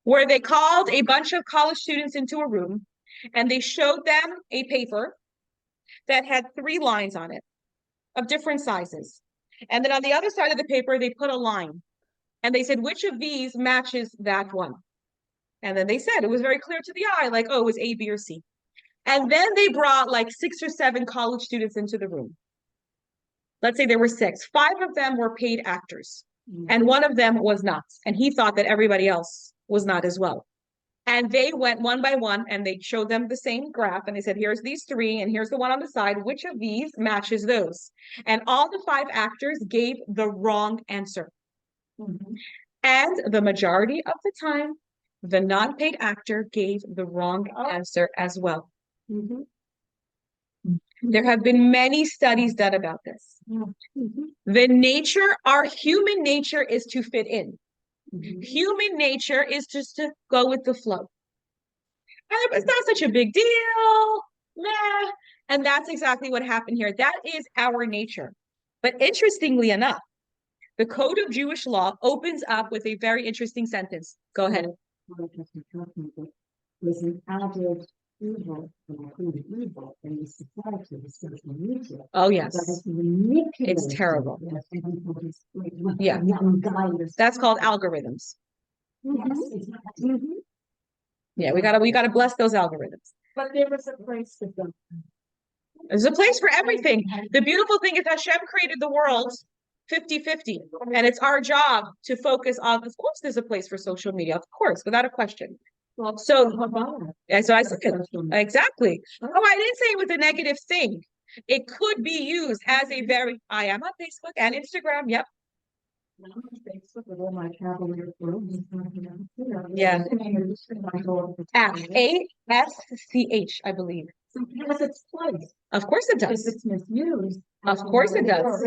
where they called a bunch of college students into a room and they showed them a paper that had 3 lines on it of different sizes. And then on the other side of the paper, they put a line. And they said, which of these matches that one? And then they said, it was very clear to the eye, like, oh, it was A, B, or C. And then they brought like 6 or 7 college students into the room. Let's say there were 6. 5 of them were paid actors, and 1 of them was not. And he thought that everybody else was not as well. And they went one by one and they showed them the same graph. And they said, here's these 3, and here's the one on the side. Which of these matches those? And all the 5 actors gave the wrong answer. And the majority of the time, the non-paid actor gave the wrong answer as well. There have been many studies done about this. Our human nature is to fit in. Human nature is just to go with the flow. And it's not such a big deal. Nah. And that's exactly what happened here. That is our nature. But interestingly enough, the Code of Jewish Law opens up with a very interesting sentence. Go ahead. Was an added evil in the society, the social media. Oh, yes. It's terrible. Yeah. That's called algorithms. Yeah, we gotta bless those algorithms. But there was a place for them. There's a place for everything. The beautiful thing is Hashem created the world 50-50. And it's our job to focus on, of course, there's a place for social media, of course, without a question. So I said, exactly. Oh, I didn't say it was a negative thing. It could be used as a very, I am on Facebook and Instagram, yep. I'm on Facebook with all my Cavalier groups. Yeah. ASCH, I believe. So it has its place. Of course it If does. it's misused. Of course it does.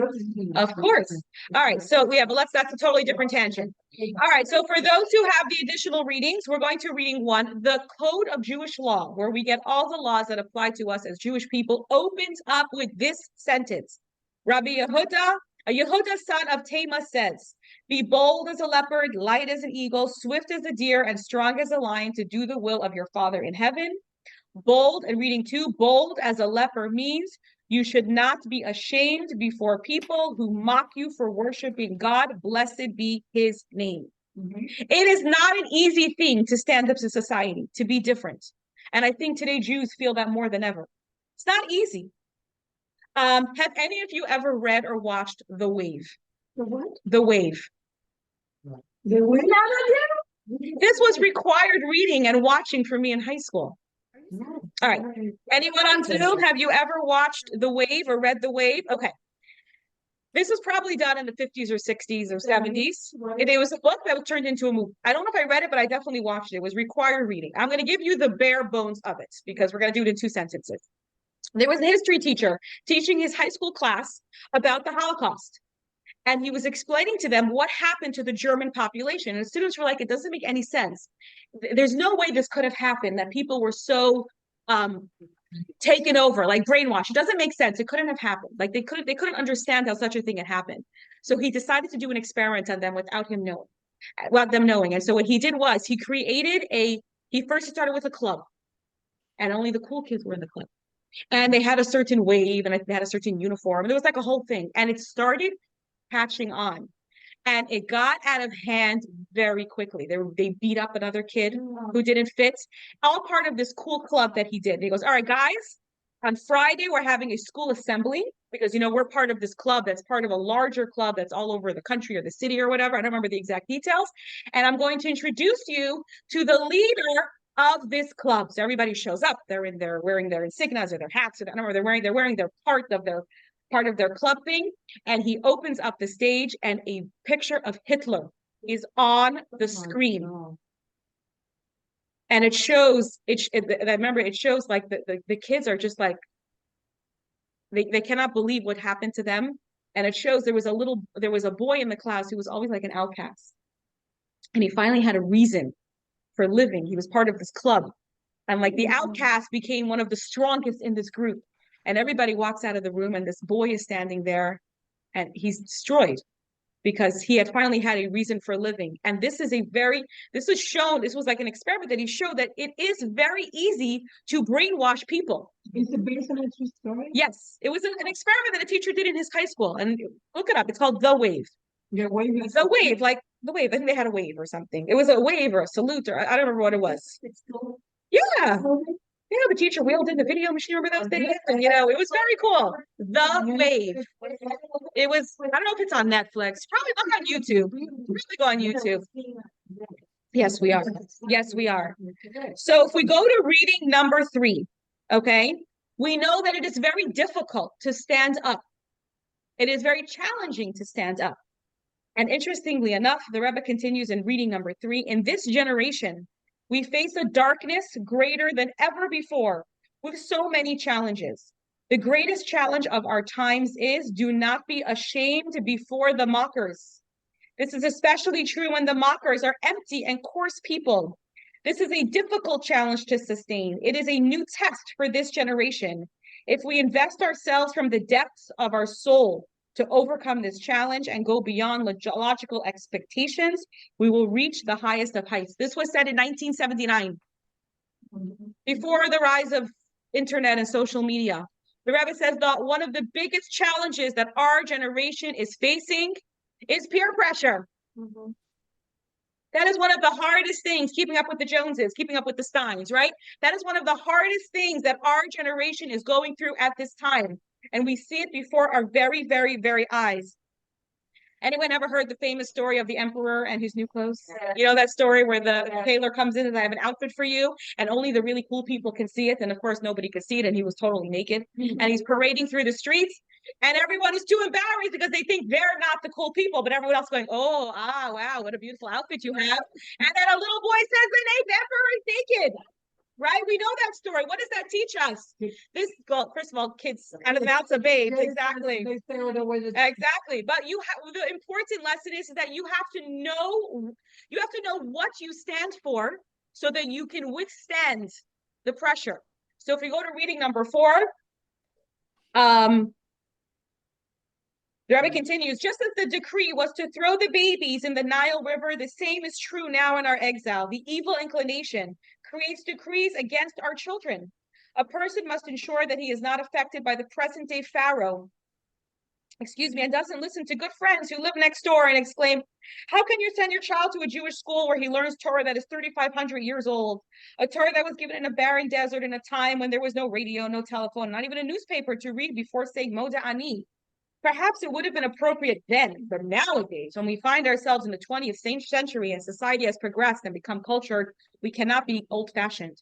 Of course. All right, so yeah, but that's a totally different tangent. All right, so for those who have the additional readings, we're going to reading 1, the Code of Jewish Law, where we get all the laws that apply to us as Jewish people, opens up with this sentence. Rabbi Yehuda, Yehuda son of Tema says, be bold as a leopard, light as an eagle, swift as a deer, and strong as a lion to do the will of your Father in heaven. Bold, and reading 2, bold as a leper means you should not be ashamed before people who mock you for worshiping God. Blessed be his name. It is not an easy thing to stand up to society, to be different. And I think today Jews feel that more than ever. It's not easy. Have any of you ever read or watched The Wave? The what? The Wave. The what? This was required reading and watching for me in high school. All right. Anyone on Zoom, have you ever watched The Wave or read The Wave? Okay. This was probably done in the 50s or 60s or 70s. It was a book that was turned into a movie. I don't know if I read it, but I definitely watched it. It was required reading. I'm going to give you the bare bones of it because we're going to do it in 2 sentences. There was a history teacher teaching his high school class about the Holocaust. And he was explaining to them what happened to the German population. And the students were like, it doesn't make any sense. There's no way this could have happened, that people were so taken over, like brainwashed. It doesn't make sense. It couldn't have happened. Like they couldn't understand how such a thing had happened. So he decided to do an experiment on them without them knowing. And so what he did was he first started with a club. And only the cool kids were in the club. And they had a certain wave and they had a certain uniform. And it was like a whole thing. And it started catching on. And it got out of hand very quickly. They beat up another kid who didn't fit. All part of this cool club that he did. He goes, all right, guys, on Friday, we're having a school assembly because, we're part of this club that's part of a larger club that's all over the country or the city or whatever. I don't remember the exact details. And I'm going to introduce you to the leader of this club. So everybody shows up. They're wearing their insignias or their hats. I don't know, they're wearing their part of their club thing, and he opens up the stage and a picture of Hitler is on the screen. And it shows, I remember it shows like the kids are just like, they cannot believe what happened to them. And it shows there was a boy in the class who was always like an outcast. And he finally had a reason for living. He was part of this club. And like the outcast became one of the strongest in this group. And everybody walks out of the room and this boy is standing there and he's destroyed because he had finally had a reason for living. And this was like an experiment that he showed that it is very easy to brainwash people. Is it based on a true story? Yes, it was an experiment that a teacher did in his high school. And look it up. It's called The Wave. The Wave. The Wave, like the Wave. I think they had a wave or something. It was a wave or a salute or I don't remember what it was. Yeah. Yeah, the teacher wheeled in the video machine. Remember those days? And it was very cool. The Wave. It was, I don't know if it's on Netflix. Probably look on YouTube. Really go on YouTube. Yes, we are. Yes, we are. So if we go to reading number 3, okay, we know that it is very difficult to stand up. It is very challenging to stand up. And interestingly enough, the Rebbe continues in reading number 3. In this generation, we face a darkness greater than ever before with so many challenges. The greatest challenge of our times is do not be ashamed before the mockers. This is especially true when the mockers are empty and coarse people. This is a difficult challenge to sustain. It is a new test for this generation. If we invest ourselves from the depths of our soul to overcome this challenge and go beyond logical expectations, we will reach the highest of heights. This was said in 1979, before the rise of internet and social media. The Rebbe says that one of the biggest challenges that our generation is facing is peer pressure. That is one of the hardest things, keeping up with the Joneses, keeping up with the Steins, right? That is one of the hardest things that our generation is going through at this time. And we see it before our very, very, very eyes. Anyone ever heard the famous story of the emperor and his new clothes? You know that story where the tailor comes in and I have an outfit for you, and only the really cool people can see it. And of course, nobody could see it, and he was totally naked. And he's parading through the streets, and everyone is too embarrassed because they think they're not the cool people, but everyone else going, "Oh, wow, what a beautiful outfit you have." And then a little boy says, "The emperor is naked." Right? We know that story. What does that teach us? This, well, first of all, kids out of the mouths of babes. Exactly. Exactly. But you have the important lesson is that you have to know what you stand for so that you can withstand the pressure. So if we go to reading number 4, the Rebbe continues, just as the decree was to throw the babies in the Nile River, the same is true now in our exile. The evil inclination creates decrees against our children. A person must ensure that he is not affected by the present day Pharaoh, and doesn't listen to good friends who live next door and exclaim, how can you send your child to a Jewish school where he learns Torah that is 3,500 years old, a Torah that was given in a barren desert in a time when there was no radio, no telephone, not even a newspaper to read before saying Moda Ani? Perhaps it would have been appropriate then, but nowadays, when we find ourselves in the 20th century and society has progressed and become cultured, we cannot be old-fashioned.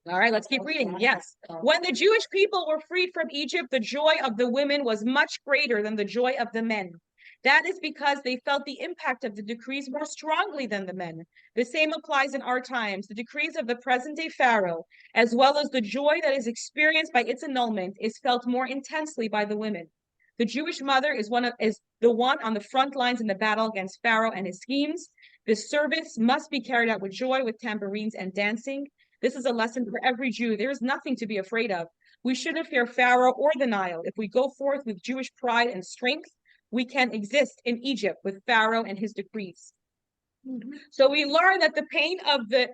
All right, let's keep reading. Yes. When the Jewish people were freed from Egypt, the joy of the women was much greater than the joy of the men. That is because they felt the impact of the decrees more strongly than the men. The same applies in our times. The decrees of the present-day Pharaoh, as well as the joy that is experienced by its annulment, is felt more intensely by the women. The Jewish mother is the one on the front lines in the battle against Pharaoh and his schemes. This service must be carried out with joy, with tambourines and dancing. This is a lesson for every Jew. There is nothing to be afraid of. We shouldn't fear Pharaoh or the Nile. If we go forth with Jewish pride and strength, we can exist in Egypt with Pharaoh and his decrees. So we learn that the pain of the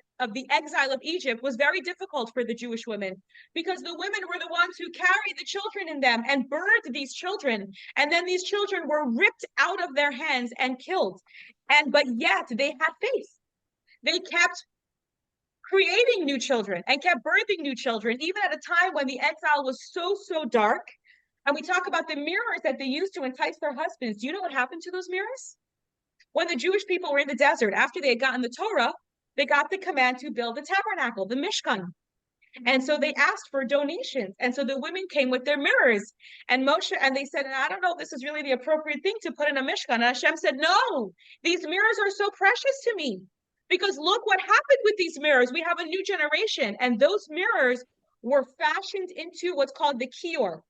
exile of Egypt was very difficult for the Jewish women, because the women were the ones who carried the children in them and birthed these children, and then these children were ripped out of their hands and killed. But yet they had faith. They kept creating new children and kept birthing new children, even at a time when the exile was so dark. And we talk about the mirrors that they used to entice their husbands. Do you know what happened to those mirrors? When the Jewish people were in the desert, after they had gotten the Torah, they got the command to build the tabernacle, the Mishkan. And so they asked for donations. And so the women came with their mirrors. And Moshe, and they said, I don't know if this is really the appropriate thing to put in a Mishkan. And Hashem said, no, these mirrors are so precious to me. Because look what happened with these mirrors. We have a new generation. And those mirrors were fashioned into what's called the kior,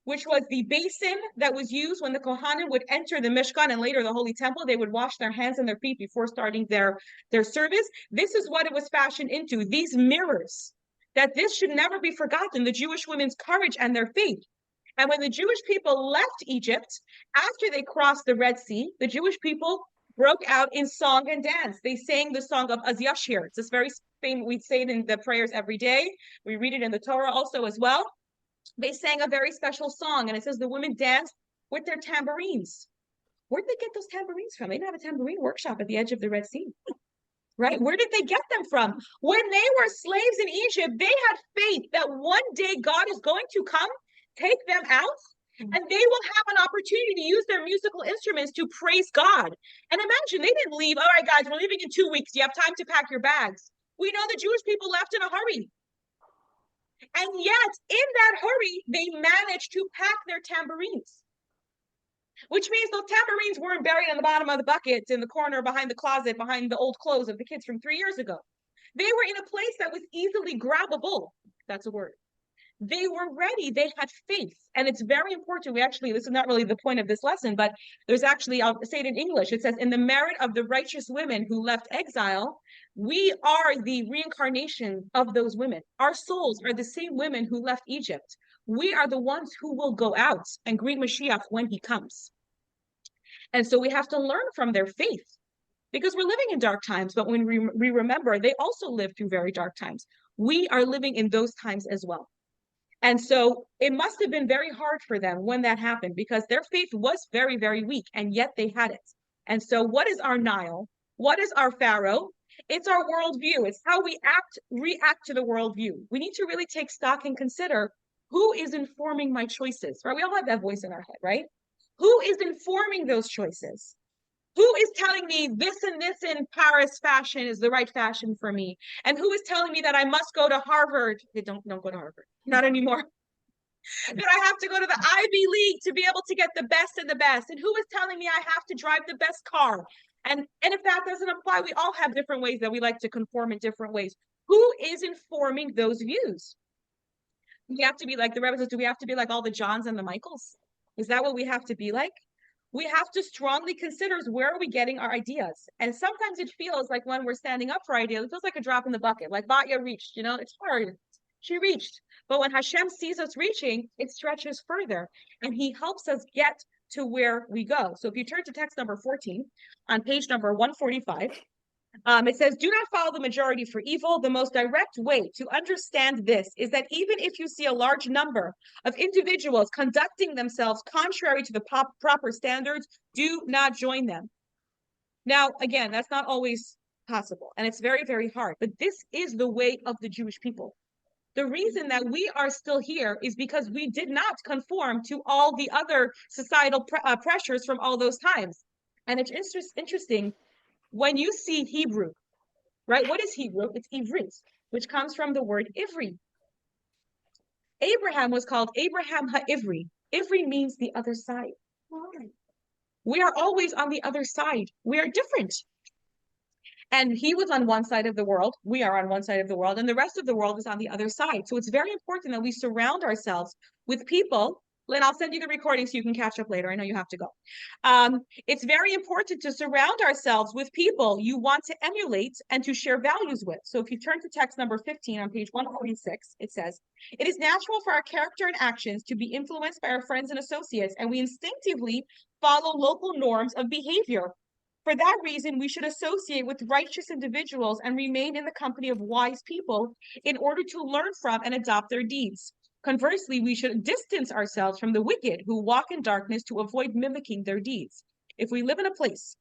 which was the basin that was used when the Kohanim would enter the Mishkan and later the Holy Temple. They would wash their hands and their feet before starting their service. This is what it was fashioned into, these mirrors, that this should never be forgotten, the Jewish women's courage and their faith. And when the Jewish people left Egypt, after they crossed the Red Sea, the Jewish people broke out in song and dance. They sang the song of Az Yashir. It's this very famous, we say it in the prayers every day. We read it in the Torah also as well. They sang a very special song, and it says the women danced with their tambourines. Where did they get those tambourines from? They didn't have a tambourine workshop at the edge of the Red Sea, right? Where did they get them from? When they were slaves in Egypt, they had faith that one day God is going to come, take them out, and they will have an opportunity to use their musical instruments to praise God. And imagine, they didn't leave, all right, guys, we're leaving in 2 weeks. You have time to pack your bags. We know the Jewish people left in a hurry. And yet, in that hurry, they managed to pack their tambourines, which means those tambourines weren't buried in the bottom of the bucket in the corner behind the closet, behind the old clothes of the kids from 3 years ago. They were in a place that was easily grabbable. That's a word. They were ready. They had faith. And it's very important. This is not really the point of this lesson, but there's actually, I'll say it in English. It says, in the merit of the righteous women who left exile, we are the reincarnation of those women. Our souls are the same women who left Egypt. We are the ones who will go out and greet Mashiach when he comes. And so we have to learn from their faith, because we're living in dark times. But when we remember, they also lived through very dark times. We are living in those times as well. And so it must have been very hard for them when that happened, because their faith was very, very weak, and yet they had it. And so what is our Nile? What is our Pharaoh? It's our worldview. It's how we react to the worldview. We need to really take stock and consider who is informing my choices, right? We all have that voice in our head, right? Who is informing those choices? Who is telling me this and this in Paris fashion is the right fashion for me? And who is telling me that I must go to Harvard? Don't go to Harvard. Not anymore. That I have to go to the Ivy League to be able to get the best of the best. And who is telling me I have to drive the best car? And if that doesn't apply, we all have different ways that we like to conform in different ways. Who is informing those views? We have to be like the Rebbe says, do we have to be like all the Johns and the Michaels? Is that what we have to be like? We have to strongly consider where are we getting our ideas. And sometimes it feels like when we're standing up for ideas, it feels like a drop in the bucket, like Batya reached, it's hard. She reached. But when Hashem sees us reaching, it stretches further and he helps us get to where we go. So if you turn to text number 14 on page number 145, it says, do not follow the majority for evil. The most direct way to understand this is that even if you see a large number of individuals conducting themselves contrary to the proper standards, do not join them. Now, again, that's not always possible, and it's very, very hard, but this is the way of the Jewish people. The reason that we are still here is because we did not conform to all the other societal pressures from all those times. And it's interesting when you see Hebrew, right? What is Hebrew? It's Ivrit, which comes from the word Ivri. Abraham was called Abraham HaIvri. Ivri means the other side. We are always on the other side. We are different. And he was on one side of the world. We are on one side of the world, and the rest of the world is on the other side. So it's very important that we surround ourselves with people. Lynn, I'll send you the recording so you can catch up later. I know you have to go. It's very important to surround ourselves with people you want to emulate and to share values with. So if you turn to text number 15 on page 146, it says, it is natural for our character and actions to be influenced by our friends and associates, and we instinctively follow local norms of behavior. For that reason, we should associate with righteous individuals and remain in the company of wise people in order to learn from and adopt their deeds. Conversely, we should distance ourselves from the wicked who walk in darkness to avoid mimicking their deeds. If we live in a place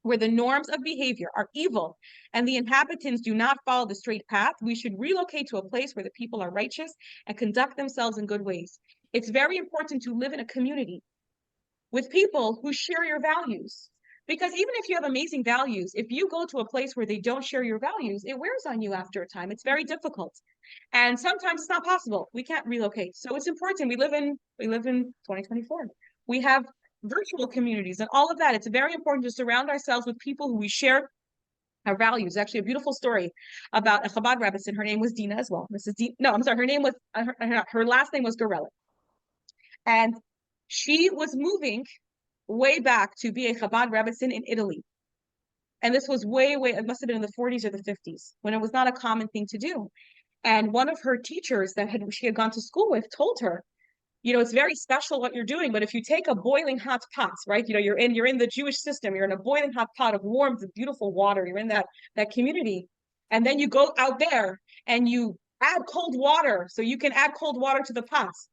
where the norms of behavior are evil and the inhabitants do not follow the straight path, we should relocate to a place where the people are righteous and conduct themselves in good ways. It's very important to live in a community with people who share your values. Because even if you have amazing values, if you go to a place where they don't share your values, it wears on you after a time. It's very difficult. And sometimes it's not possible. We can't relocate. So it's important. We live in 2024. We have virtual communities and all of that. It's very important to surround ourselves with people who we share our values. Actually, a beautiful story about a Chabad Rebbetzin. Her name was Dina as well. Mrs. Dina. No, I'm sorry. Her name was her last name was Gorelick. And she was moving way back to be a Chabad Rebbetzin in Italy. And this was it must have been in the 40s or the 50s, when it was not a common thing to do. And one of her teachers that she had gone to school with told her, it's very special what you're doing, but if you take a boiling hot pot, right? You're in the Jewish system, you're in a boiling hot pot of warm, beautiful water, you're in that community, and then you go out there and you add cold water, so you can add cold water to the pots.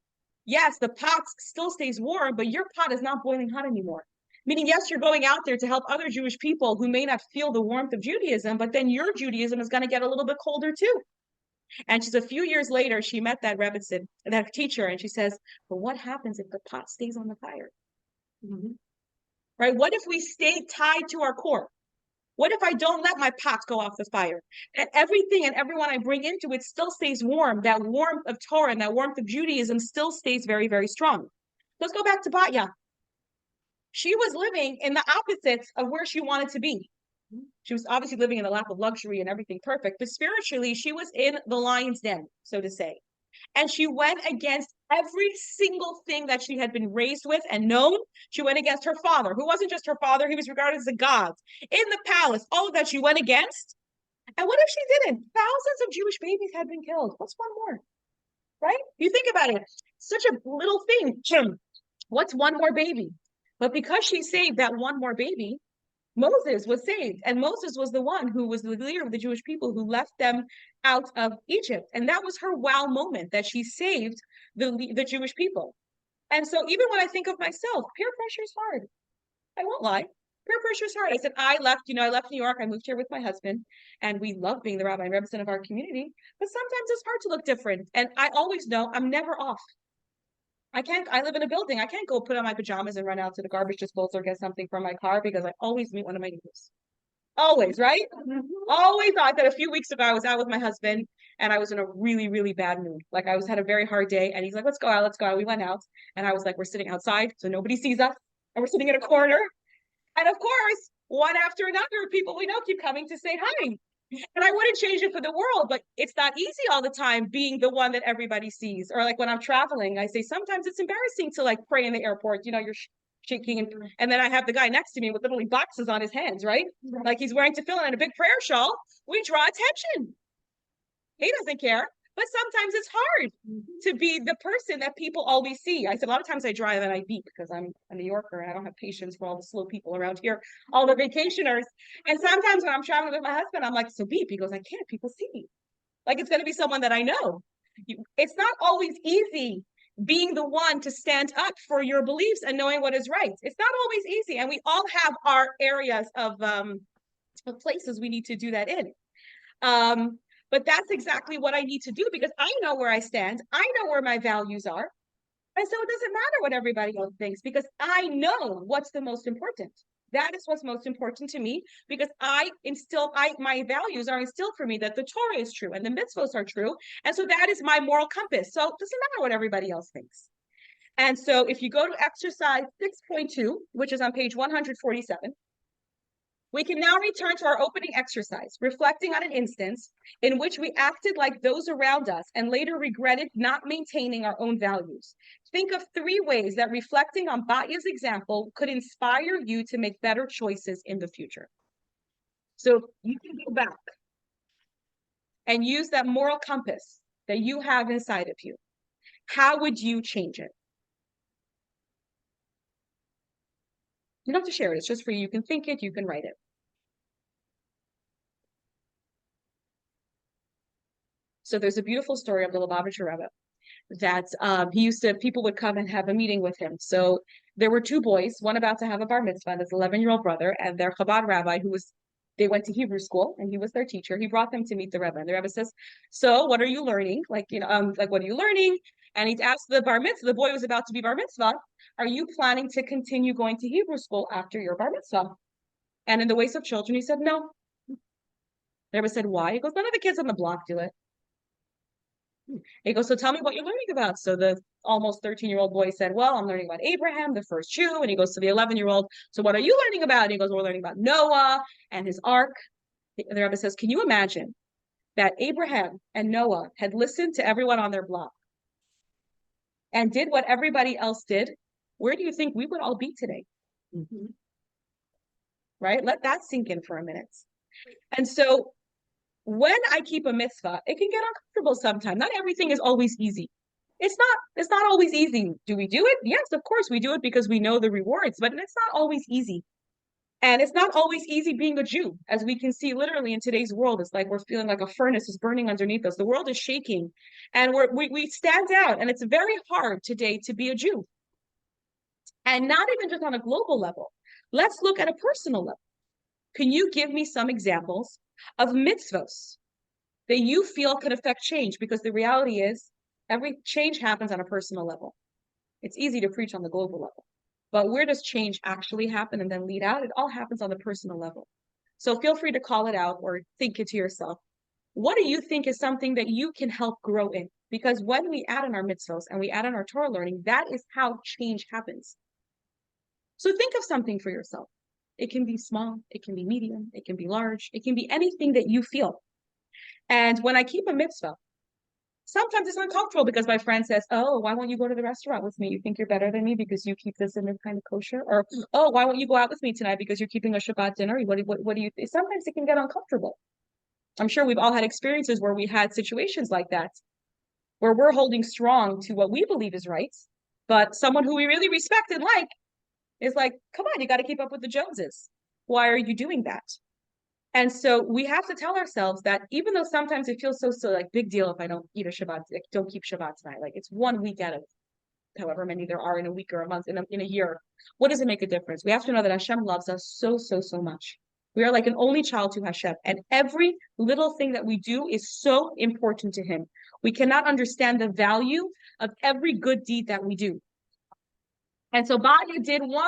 Yes, the pot still stays warm, but your pot is not boiling hot anymore. Meaning, yes, you're going out there to help other Jewish people who may not feel the warmth of Judaism, but then your Judaism is going to get a little bit colder too. And she's a few years later, she met that Rebbetzin, that teacher, and she says, but what happens if the pot stays on the fire? Mm-hmm. Right? What if we stay tied to our core? What if I don't let my pots go off the fire? And everything and everyone I bring into it still stays warm. That warmth of Torah and that warmth of Judaism still stays very, very strong. Let's go back to Batya. She was living in the opposites of where she wanted to be. She was obviously living in the lap of luxury and everything perfect, but spiritually, she was in the lion's den, so to say. And she went against every single thing that she had been raised with and known. She went against her father, who wasn't just her father, he was regarded as a god. In the palace, all of that she went against. And what if she didn't? Thousands of Jewish babies had been killed. What's one more? Right? You think about it. Such a little thing. What's one more baby? But because she saved that one more baby, Moses was saved, and Moses was the one who was the leader of the Jewish people who left them out of Egypt. And that was her wow moment, that she saved the Jewish people. And so even when I think of myself, peer pressure is hard. I won't lie. Peer pressure is hard. I said, I left New York. I moved here with my husband, and we love being the rabbi and rebbetzin of our community. But sometimes it's hard to look different. And I always know I'm never off. I live in a building. I can't go put on my pajamas and run out to the garbage disposal or get something from my car because I always meet one of my neighbors. Always, right? Always. I thought a few weeks ago I was out with my husband and I was in a really, really bad mood. Like I had a very hard day and he's like, let's go out, let's go out. We went out and I was like, we're sitting outside so nobody sees us and we're sitting in a corner. And of course, one after another, people we know keep coming to say hi. And I wouldn't change it for the world, but it's not easy all the time being the one that everybody sees. Or like when I'm traveling, I say sometimes it's embarrassing to like pray in the airport. You know, you're shaking and then I have the guy next to me with literally boxes on his hands, right? Like he's wearing tefillin and a big prayer shawl. We draw attention. He doesn't care. But sometimes it's hard to be the person that people always see. I said a lot of times I drive and I beep because I'm a New Yorker and I don't have patience for all the slow people around here, all the vacationers. And sometimes when I'm traveling with my husband, I'm like, so beep. He goes, I can't. People see me. Like it's going to be someone that I know. It's not always easy being the one to stand up for your beliefs and knowing what is right. It's not always easy. And we all have our areas of places we need to do that in. But that's exactly what I need to do because I know where I stand. I know where my values are. And so it doesn't matter what everybody else thinks because I know what's the most important. That is what's most important to me because my values are instilled for me that the Torah is true and the mitzvos are true. And so that is my moral compass. So it doesn't matter what everybody else thinks. And so if you go to exercise 6.2, which is on page 147, we can now return to our opening exercise, reflecting on an instance in which we acted like those around us and later regretted not maintaining our own values. Think of 3 ways that reflecting on Batya's example could inspire you to make better choices in the future. So you can go back and use that moral compass that you have inside of you. How would you change it? You don't have to share it. It's just for you. You can think it. You can write it. So there's a beautiful story of the Lubavitcher Rebbe that people would come and have a meeting with him. So there were 2 boys, one about to have a bar mitzvah, his 11-year-old brother, and their Chabad rabbi they went to Hebrew school and he was their teacher. He brought them to meet the Rebbe. And the Rebbe says, so what are you learning? Like, what are you learning? And he asked the bar mitzvah, the boy was about to be bar mitzvah, are you planning to continue going to Hebrew school after your bar mitzvah? And in the ways of children, he said, no. The Rebbe said, why? He goes, none of the kids on the block do it. He goes, so tell me what you're learning about. So the almost 13-year-old boy said, well, I'm learning about Abraham, the first Jew. And he goes to the 11-year-old, so what are you learning about? And he goes, we're learning about Noah and his ark. The Rebbe says, can you imagine that Abraham and Noah had listened to everyone on their block and did what everybody else did? Where do you think we would all be today? Mm-hmm. Right? Let that sink in for a minute. And so when I keep a mitzvah, it can get uncomfortable sometimes. Not everything is always easy. It's not always easy. Do we do it? Yes, of course we do it because we know the rewards, but it's not always easy. And it's not always easy being a Jew, as we can see literally in today's world. It's like we're feeling like a furnace is burning underneath us. The world is shaking and we stand out, and it's very hard today to be a Jew. And not even just on a global level. Let's look at a personal level. Can you give me some examples of mitzvos that you feel could affect change? Because the reality is every change happens on a personal level. It's easy to preach on the global level, but where does change actually happen and then lead out? It all happens on the personal level. So feel free to call it out or think it to yourself. What do you think is something that you can help grow in? Because when we add in our mitzvos and we add in our Torah learning, that is how change happens. So think of something for yourself. It can be small, it can be medium, it can be large, it can be anything that you feel. And when I keep a mitzvah, sometimes it's uncomfortable because my friend says, oh, why won't you go to the restaurant with me? You think you're better than me because you keep this in this kind of kosher? Or, oh, why won't you go out with me tonight because you're keeping a Shabbat dinner? What do you think? Sometimes it can get uncomfortable. I'm sure we've all had experiences where we had situations like that, where we're holding strong to what we believe is right, but someone who we really respect and like is like, come on, you got to keep up with the Joneses. Why are you doing that? And so we have to tell ourselves that even though sometimes it feels so like big deal if I don't eat a Shabbat, like, don't keep Shabbat tonight. Like it's 1 week out of however many there are in a week or a month, in a year. What does it make a difference? We have to know that Hashem loves us so much. We are like an only child to Hashem. And every little thing that we do is so important to him. We cannot understand the value of every good deed that we do. And so Banya did one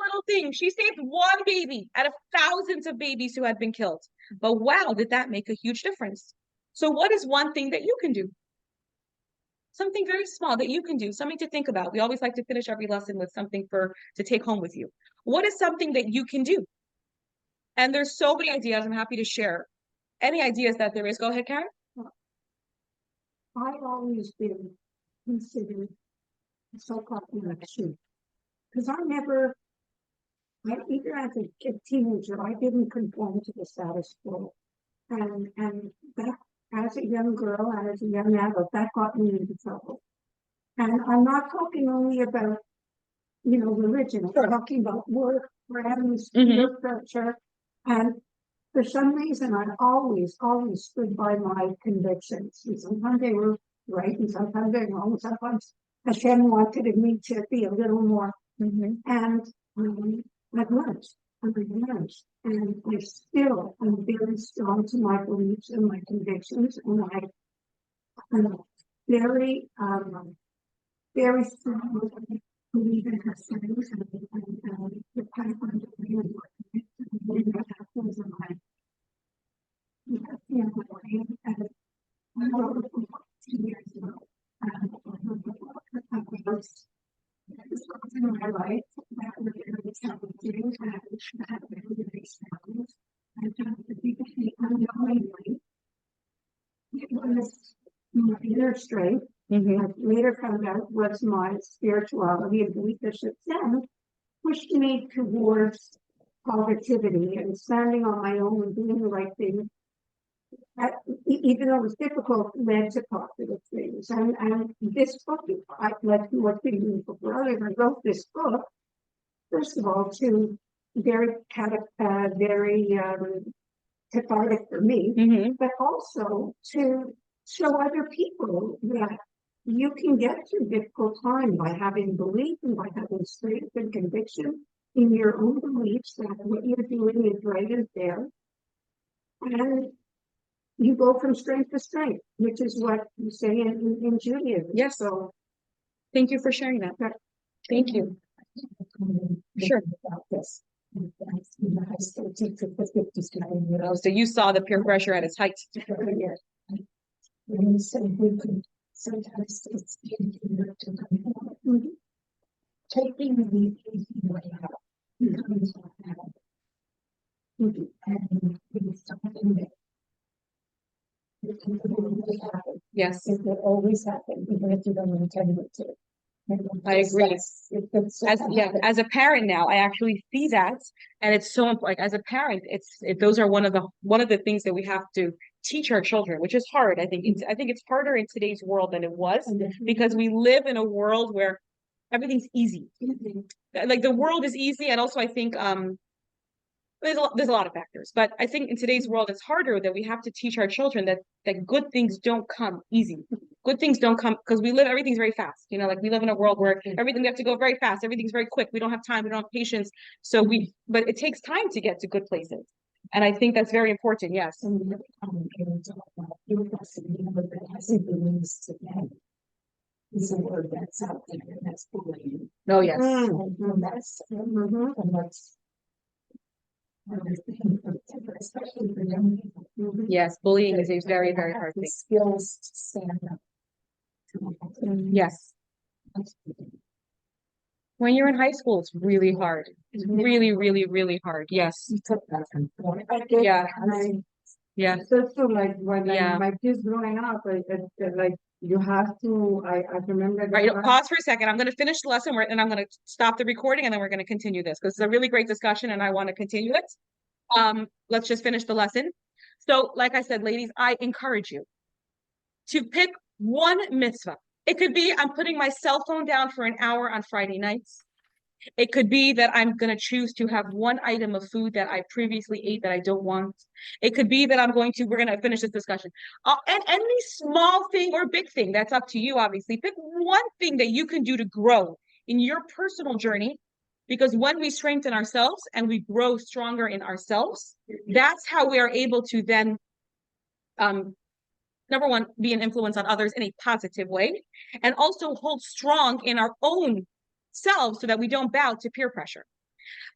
little thing. She saved one baby out of thousands of babies who had been killed. But wow, did that make a huge difference? So what is one thing that you can do? Something very small that you can do, something to think about. We always like to finish every lesson with something to take home with you. What is something that you can do? And there's so many ideas. I'm happy to share any ideas that there is. Go ahead, Karen. I've always been considered a so-called election. Because even as a teenager, I didn't conform to the status quo. And that, as a young girl and as a young adult, that got me into trouble. And I'm not talking only about, religion. I'm talking about work, friends, peer pressure. And for some reason, I always stood by my convictions. And sometimes they were right, and sometimes they were wrong. Sometimes Hashem wanted me to be a little more. And I've learned. And I still am very strong to my beliefs and my convictions. And I'm very, very strong believe in her studies and the pipeline of what happens in life. You have to know what I am. I wrote a book 2 years ago. This was in my life that was very challenging and had very big struggles. I found the biggest thing unknowingly. It was my inner strength. I later found out was my spirituality and leadership then pushed me towards positivity and standing on my own and doing the right thing. Even though it was difficult, led to positive things. And this book, like what's been doing for others, I wrote this book, first of all, to very cathartic for me, but also to show other people that you can get through difficult time by having belief and by having strength and conviction in your own beliefs that what you're doing is right and fair. And you go from strength to strength, which is what you say in Judaism. Yes. So thank you for sharing that. Thank you. Sure. About this. So you saw the peer pressure at its height. When you said we could sometimes it's easier to come taking the easy way out becomes what happens. And it's something that it can always happen. Yes. It will always happen, even if you don't intend it to. I agree. As a parent now, I actually see that, and it's so important. Like as a parent, those are one of the things that we have to teach our children, which is hard. I think it's harder in today's world than it was because we live in a world where everything's easy. Like the world is easy, and also I think there's a lot of factors, but I think in today's world it's harder that we have to teach our children that good things don't come easy. Good things don't come because everything's very fast. Like we live in a world where we have to go very fast. Everything's very quick. We don't have time. We don't have patience. But it takes time to get to good places. And I think that's very important. Yes. And we have that hasn't been used today. Is a word that's out there that's bullying. Oh yes. And that's especially for young people. Yes, bullying is a very, very hard thing. Skills to stand up. Yes. When you're in high school, it's really hard. It's really, really, really hard. Yes. You took that from Yeah. Yeah. So like when my kids growing up, like you have to. I remember. Right. Pause for a second. I'm going to finish the lesson, and I'm going to stop the recording, and then we're going to continue this because it's a really great discussion, and I want to continue it. Let's just finish the lesson. So, like I said, ladies, I encourage you to pick one mitzvah. It could be I'm putting my cell phone down for an hour on Friday nights. It could be that I'm going to choose to have one item of food that I previously ate that I don't want. It could be that we're going to finish this discussion. And any small thing or big thing, that's up to you, obviously. Pick one thing that you can do to grow in your personal journey, because when we strengthen ourselves and we grow stronger in ourselves, that's how we are able to then, number one, be an influence on others in a positive way, and also hold strong in our own ourselves so that we don't bow to peer pressure.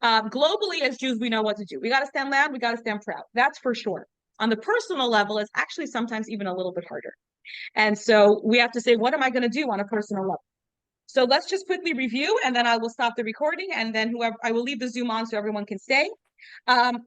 Globally, as Jews, we know what to do. We got to stand loud. We got to stand proud. That's for sure. On the personal level, it's actually sometimes even a little bit harder. And so we have to say, what am I going to do on a personal level? So let's just quickly review, and then I will stop the recording, and then I will leave the Zoom on so everyone can stay. We're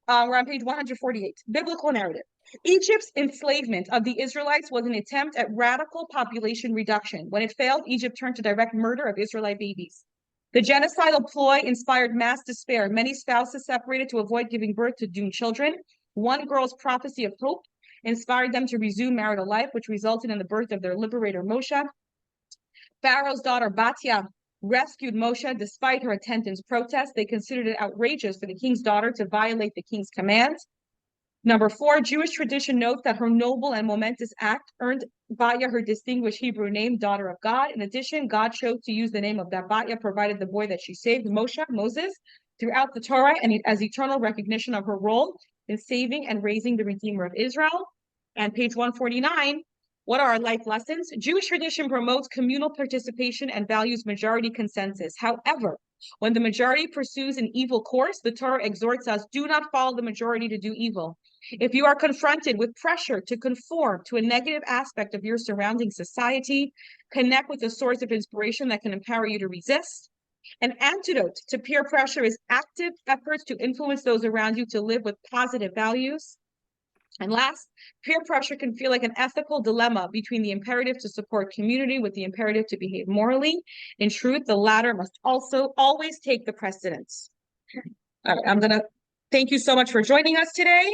on page 148, biblical narrative. Egypt's enslavement of the Israelites was an attempt at radical population reduction. When it failed, Egypt turned to direct murder of Israelite babies. The genocidal ploy inspired mass despair. Many spouses separated to avoid giving birth to doomed children. One girl's prophecy of hope inspired them to resume marital life, which resulted in the birth of their liberator Moshe. Pharaoh's daughter Batya rescued Moshe despite her attendant's protest. They considered it outrageous for the king's daughter to violate the king's command. Number 4, Jewish tradition notes that her noble and momentous act earned Batya her distinguished Hebrew name, daughter of God. In addition, God chose to use the name of that Batya, provided the boy that she saved, Moses, throughout the Torah, and as eternal recognition of her role in saving and raising the Redeemer of Israel. And page 149, what are our life lessons? Jewish tradition promotes communal participation and values majority consensus. However, when the majority pursues an evil course, the Torah exhorts us, do not follow the majority to do evil. If you are confronted with pressure to conform to a negative aspect of your surrounding society, connect with a source of inspiration that can empower you to resist. An antidote to peer pressure is active efforts to influence those around you to live with positive values. And last, peer pressure can feel like an ethical dilemma between the imperative to support community with the imperative to behave morally. In truth, the latter must also always take the precedence. All right, I'm going to thank you so much for joining us today.